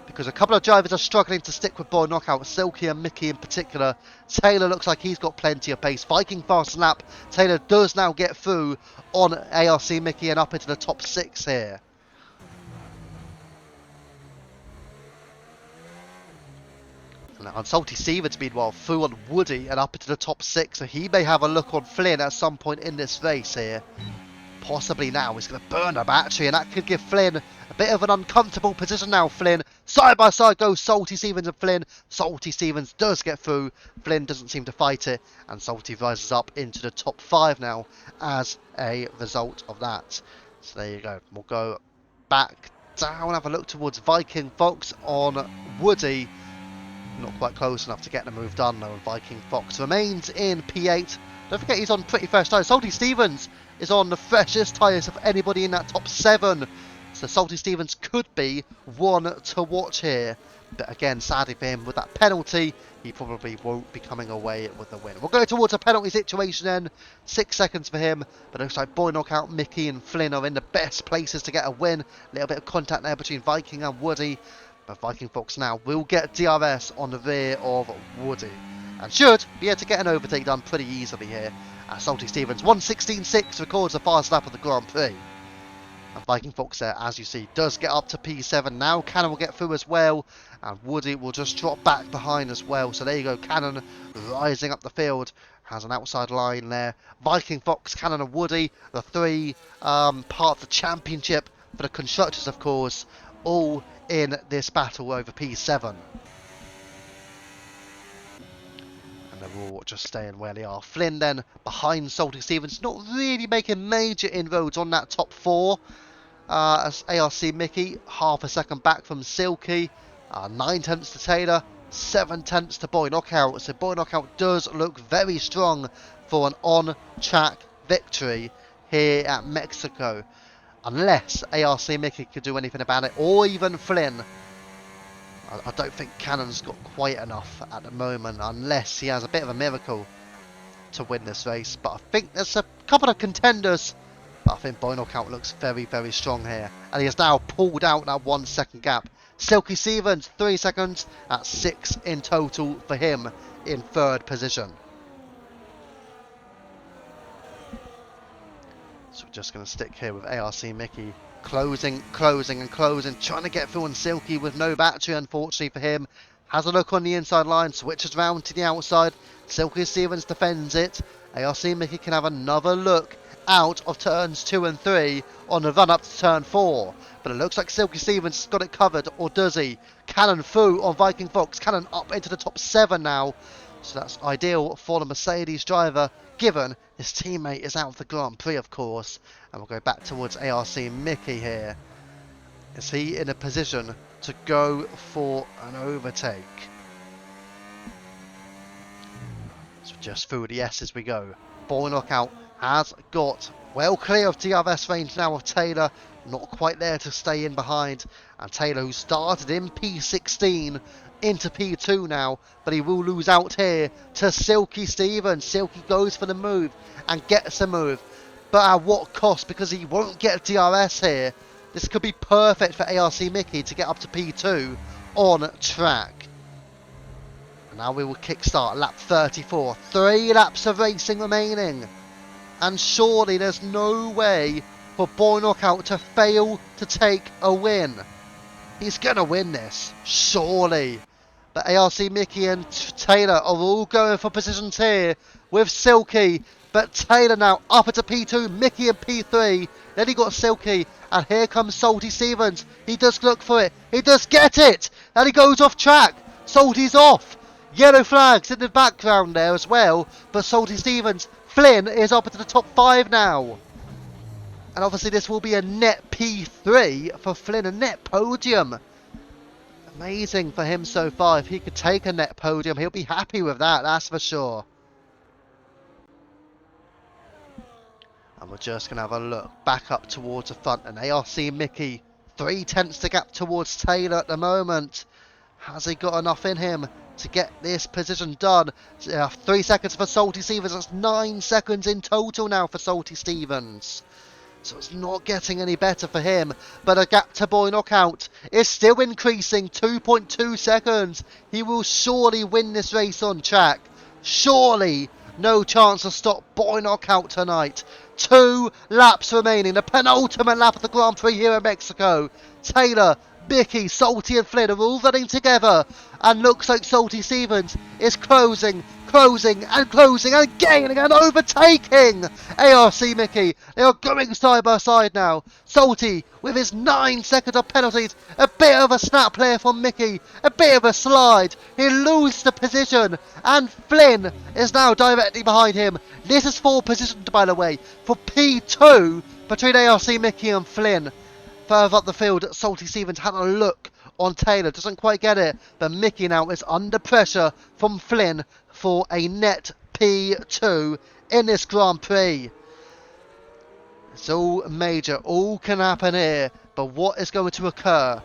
because a couple of drivers are struggling to stick with Boy Knockout, Silky and Mickey in particular. Taylor looks like he's got plenty of pace. Viking fast lap. Taylor does now get through on ARC Mickey and up into the top 6 here. And Salty Stevens meanwhile through on Woody and up into the top 6, so he may have a look on Flynn at some point in this race here. Possibly now he's going to burn a battery, and that could give Flynn a bit of an uncomfortable position now. Flynn, side by side goes Salty Stevens and Flynn. Salty Stevens does get through. Flynn doesn't seem to fight it, and Salty rises up into the top 5 now as a result of that. So there you go. We'll go back down, have a look towards Viking Fox on Woody. Not quite close enough to get the move done though. Viking Fox remains in P8. Don't forget he's on pretty fresh tyres. Salty Stevens is on the freshest tyres of anybody in that top 7. So Salty Stevens could be one to watch here. But again, sadly for him, with that penalty, he probably won't be coming away with the win. We'll go towards a penalty situation then. 6 seconds for him. But it looks like Boy Knockout, Mickey and Flynn are in the best places to get a win. A little bit of contact there between Viking and Woody. But Viking Fox now will get DRS on the rear of Woody. And should be able to get an overtake done pretty easily here. Salty Stevens 1:16.6 records the fast lap of the Grand Prix. And Viking Fox there, as you see, does get up to P7 now. Cannon will get through as well. And Woody will just drop back behind as well. So there you go, Cannon rising up the field. Has an outside line there. Viking Fox, Cannon and Woody, the 3 part of the championship for the constructors, of course, all in this battle over P7. And they're all just staying where they are. Flynn then behind Salty Stevens, not really making major inroads on that top 4. As ARC Mickey, half a second back from Silky. 9 tenths to Taylor, 7 tenths to Boy Knockout. So Boy Knockout does look very strong for an on-track victory here at Mexico. Unless ARC Mickey could do anything about it, or even Flynn. I don't think Cannon's got quite enough at the moment, unless he has a bit of a miracle to win this race. But I think there's a couple of contenders. But I think Boy Knockout looks very, very strong here. And he has now pulled out that 1 second gap. Silky Stevens, 3 seconds. That's 6 in total for him in 3rd position. So we're just going to stick here with ARC Mickey. Closing, and closing. Trying to get through on Silky with no battery, unfortunately for him. Has a look on the inside line. Switches round to the outside. Silky Stevens defends it. ARC Mickey can have another look out of turns 2 and 3 on the run up to turn 4. But it looks like Silky Stevens has got it covered, or does he? Cannon through on Viking Fox. Cannon up into the top 7 now. So that's ideal for the Mercedes driver, given his teammate is out of the Grand Prix, of course. And we'll go back towards ARC Mickey here. Is he in a position to go for an overtake? So just through the S as we go. Boy Knockout has got well clear of DRS range now of Taylor. Not quite there to stay in behind. And Taylor, who started in P16 into P2 now, but he will lose out here to Silky Stevens. Silky goes for the move and gets a move. But at what cost? Because he won't get DRS here. This could be perfect for ARC Mickey to get up to P2 on track. And now we will kickstart lap 34. 3 laps of racing remaining. And surely there's no way for Boy Knockout to fail to take a win. He's going to win this, surely. But ARC Mickey and Taylor are all going for positions here with Silky. But Taylor now up into P2, Mickey in P3. Then he got Silky, and here comes Salty Stevens. He does look for it. He does get it, and he goes off track. Salty's off. Yellow flags in the background there as well. But Salty Stevens, Flynn is up into the top 5 now. And obviously this will be a net P3 for Flynn, a net podium. Amazing for him so far. If he could take a net podium, he'll be happy with that, that's for sure. And we're just going to have a look back up towards the front. And ARC Mickey, 3/10 the gap towards Taylor at the moment. Has he got enough in him to get this position done? 3 seconds for Salty Stevens. That's 9 seconds in total now for Salty Stevens. So it's not getting any better for him. But a gap to Boy Knockout is still increasing. 2.2 seconds. He will surely win this race on track. Surely. No chance to stop Boy Knockout tonight. 2 laps remaining. The penultimate lap of the Grand Prix here in Mexico. Taylor, Mickey, Salty and Flynn are all running together. And looks like Salty Stevens is closing and gaining and overtaking ARC Mickey. They are going side by side now. Salty with his 9 seconds of penalties. A bit of a snap play from Mickey. A bit of a slide. He loses the position. And Flynn is now directly behind him. This is for positioned, by the way, for P2 between ARC Mickey and Flynn. Further up the field, Salty Stevens had a look on Taylor. Doesn't quite get it. But Mickey now is under pressure from Flynn for a net P2 in this Grand Prix. It's all major. All can happen here. But what is going to occur?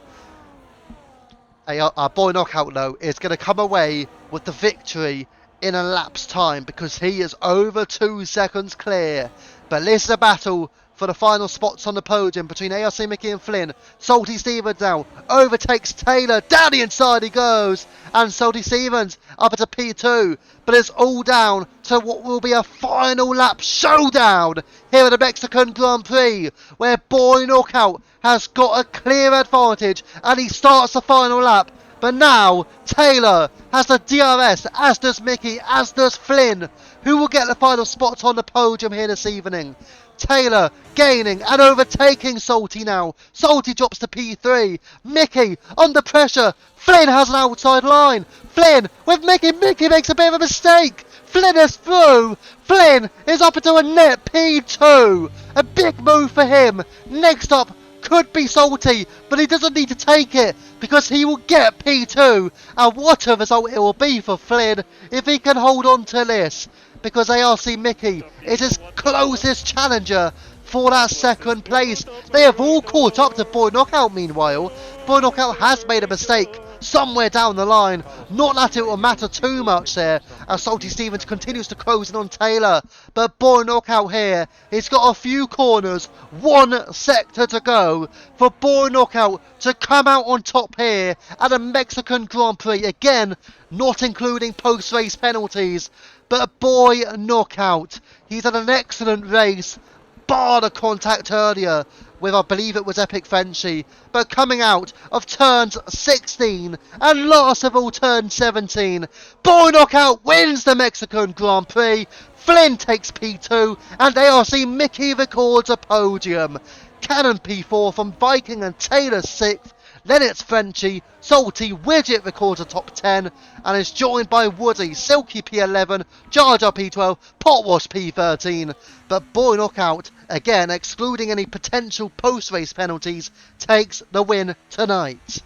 Our Boy Knockout, though, is going to come away with the victory in a lap's time because he is over 2 seconds clear. But this is a battle for the final spots on the podium between ARC Mickey and Flynn. Salty Stevens now overtakes Taylor. Down the inside he goes. And Salty Stevens up at a P2. But it's all down to what will be a final lap showdown here at the Mexican Grand Prix, where Boy Knockout has got a clear advantage and he starts the final lap. But now Taylor has the DRS, as does Mickey, as does Flynn, who will get the final spots on the podium here this evening. Taylor gaining and overtaking Salty now. Salty drops to P3. Mickey under pressure. Flynn has an outside line. Flynn with Mickey. Mickey makes a bit of a mistake. Flynn is through. Flynn is up into a net P2. A big move for him. Next up could be Salty, but he doesn't need to take it because he will get P2. And what a result it will be for Flynn if he can hold on to this. Because ARC Mickey is his closest challenger for that second place. They have all caught up to Boy Knockout meanwhile. Boy Knockout has made a mistake somewhere down the line. Not that it will matter too much there as Salty Stevens continues to close in on Taylor. But Boy Knockout here, he's got a few corners, 1 sector to go for Boy Knockout to come out on top here at a Mexican Grand Prix. Again, not including post-race penalties. But Boy Knockout, he's had an excellent race, bar the contact earlier with, I believe it was Epic Frenchie, but coming out of turns 16 and last of all turn 17, Boy Knockout wins the Mexican Grand Prix. Flynn takes P2 and ARC Mickey records a podium. Cannon P4 from Viking and Taylor 6th. Then it's Frenchie, Salty, Widget records a top 10 and is joined by Woody, Silky P11, Jar Jar P12, Potwash P13. But Boy Knockout, again excluding any potential post-race penalties, takes the win tonight.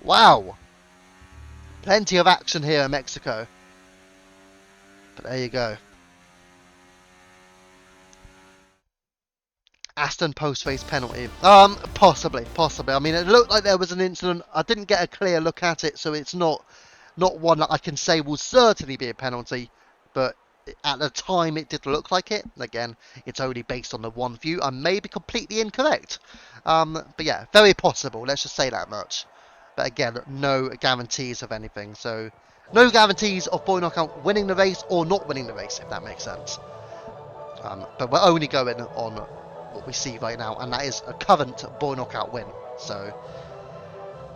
Wow. Plenty of action here in Mexico. But there you go. Aston post-race penalty. Possibly. I mean, it looked like there was an incident. I didn't get a clear look at it, so it's not one that I can say will certainly be a penalty. But at the time, it did look like it. Again, it's only based on the one view. I may be completely incorrect. But yeah, very possible. Let's just say that much. But again, no guarantees of anything. So no guarantees of Boy Knockout winning the race or not winning the race, if that makes sense. But we're only going on what we see right now, and that is a current Boy Knockout win. So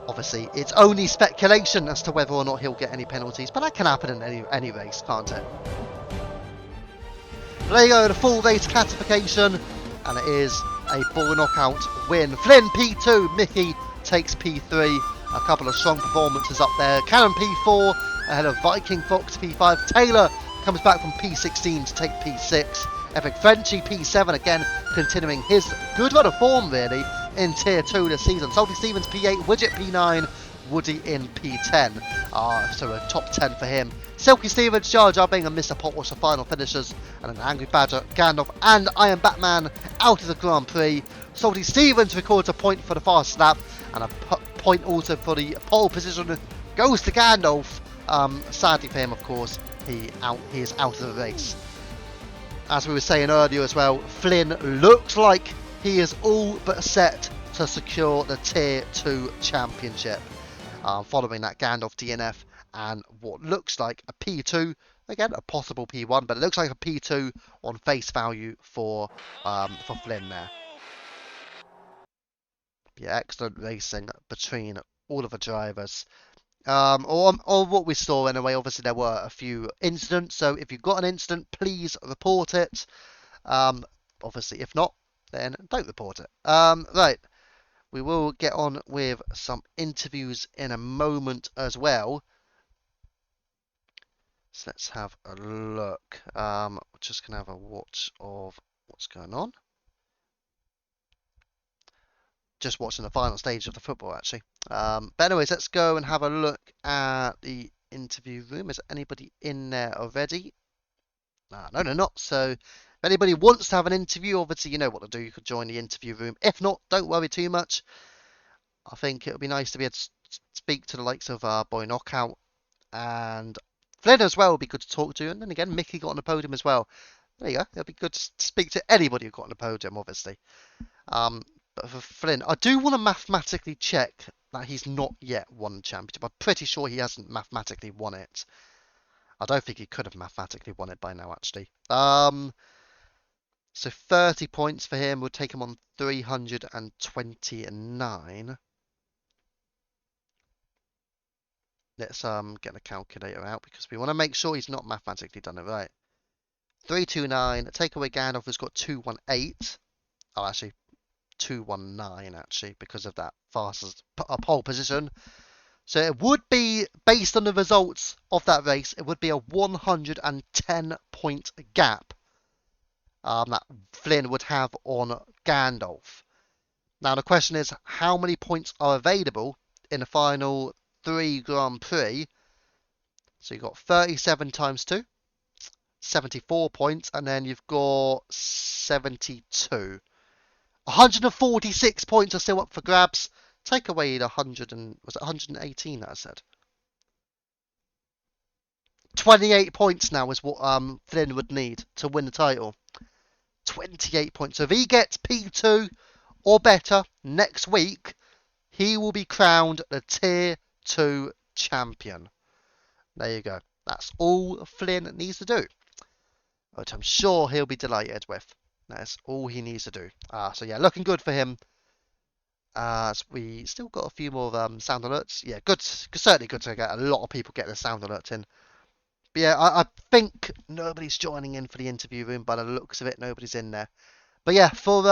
obviously, it's only speculation as to whether or not he'll get any penalties, but that can happen in any race, can't it? There you go, the full race classification, and it is a Boy Knockout win. Flynn P2, Mickey takes P3. A couple of strong performances up there. Cannon P4 ahead of Viking Fox P5. Taylor comes back from P16 to take P6. Epic Frenchie P7 again, continuing his good run of form really in Tier 2 this season. Salty Stevens P8, Widget P9, Woody in P10. So a top 10 for him. Silky Stevens, Jar Jar Bing and Mr. Potwash the final finishers. And an Angry Badger, Gandalf and Iron Batman out of the Grand Prix. Salty Stevens records a point for the fast lap and a point also for the pole position. Goes to Gandalf. Sadly for him, of course, he is out of the race. As we were saying earlier as well, Flynn looks like he is all but set to secure the Tier 2 championship. Following that Gandalf DNF and what looks like a P2, again a possible P1, but it looks like a P2 on face value for Flynn there. Yeah, excellent racing between all of the drivers. Or what we saw anyway. Obviously there were a few incidents, so if you've got an incident, please report it. Obviously if not, then don't report it. Right, we will get on with some interviews in a moment as well. So let's have a look. Just gonna have a watch of what's going on. Just watching the final stage of the football actually. But anyways, let's go and have a look at the interview room. Is there anybody in there already? No, they're not. So if anybody wants to have an interview, obviously you know what to do. You could join the interview room. If not, don't worry too much. I think it would be nice to be able to speak to the likes of Boy Knockout and Flynn as well. Would be good to talk to. And then again, Mickey got on the podium as well. There you go. It'll be good to speak to anybody who got on the podium, obviously. But for Flynn, I do want to mathematically check that he's not yet won the championship. I'm pretty sure he hasn't mathematically won it. I don't think he could have mathematically won it by now, actually. So 30 points for him would take him on 329. Let's get the calculator out because we want to make sure he's not mathematically done it right. 329. Take away Gandalf, who's got 218. Oh, actually, 219 actually because of that fastest pole position. So it would be, based on the results of that race, it would be a 110 point gap that Flynn would have on Gandalf. Now the question is, how many points are available in the final 3 Grand Prix? So you've got 37 times 2, 74 points, and then you've got 72. 146 points are still up for grabs. Take away the 100 and was it 118 that I said? 28 points now is what Flynn would need to win the title. 28 points. So if he gets P2 or better next week, he will be crowned the Tier 2 champion. There you go. That's all Flynn needs to do, which I'm sure he'll be delighted with. That's all he needs to do. So yeah, looking good for him. So we still got a few more sound alerts. Yeah, good. Certainly good to get a lot of people getting the sound alerts in. But yeah, I think nobody's joining in for the interview room by the looks of it. Nobody's in there. But yeah, for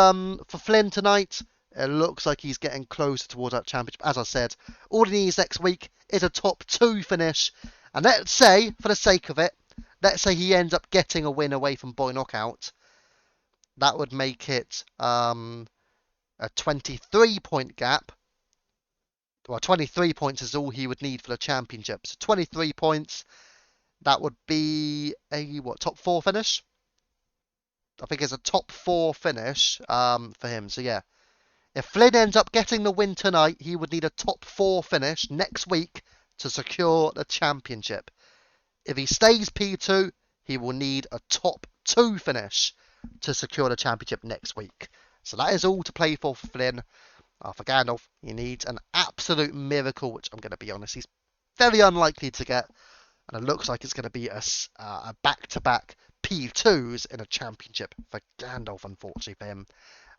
Flynn tonight, it looks like he's getting closer towards that championship. As I said, all he needs next week is a top 2 finish. And let's say, for the sake of it, let's say he ends up getting a win away from Boy Knockout. That would make it a 23 point gap. Well, 23 points is all he would need for the championship. So 23 points. That would be a top 4 finish. I think it's a top 4 finish for him. So yeah, if Flynn ends up getting the win tonight, he would need a top 4 finish next week to secure the championship. If he stays P2, he will need a top 2 finish to secure the championship next week. So that is all to play for Flynn. For Gandalf, he needs an absolute miracle, which I'm going to be honest, he's very unlikely to get. And it looks like it's going to be a back-to-back P2s in a championship for Gandalf, unfortunately for him.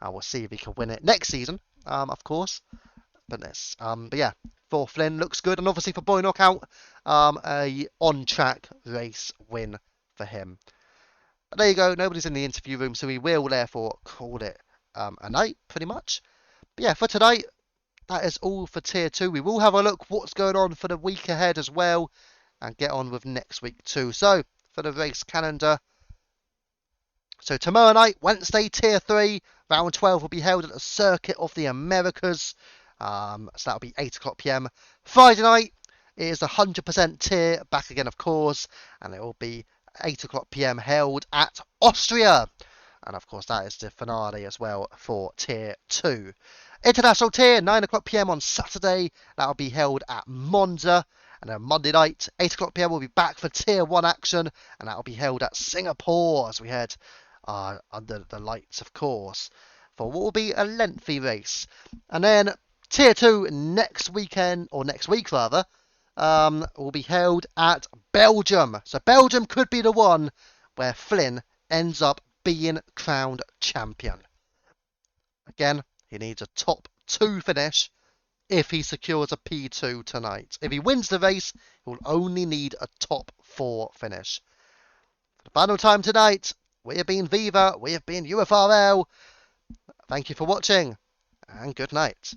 We'll see if he can win it next season, of course. But yeah, for Flynn, looks good. And obviously for Boy Knockout, a on-track race win for him. But there you go. Nobody's in the interview room, so we will therefore call it a night, pretty much. But yeah, for tonight, that is all for Tier 2. We will have a look what's going on for the week ahead as well, and get on with next week too. So, for the race calendar, so tomorrow night, Wednesday, Tier 3, round 12 will be held at the Circuit of the Americas. So that'll be 8 o'clock PM. Friday night is 100% tier, back again of course, and it will be 8 o'clock PM held at Austria. And of course that is the finale as well for Tier 2. International tier, 9 o'clock PM on Saturday, that will be held at Monza. And then Monday night, 8 o'clock PM, we'll be back for Tier 1 action, and that will be held at Singapore as we head under the lights, of course, for what will be a lengthy race. And then Tier 2 next weekend, or next week rather, will be held at Belgium. So Belgium could be the one where Flynn ends up being crowned champion. Again, he needs a top 2 finish if he secures a P2 tonight. If he wins the race, he will only need a top 4 finish. For the final time tonight, we have been Viva, we have been UFRL. Thank you for watching, and good night.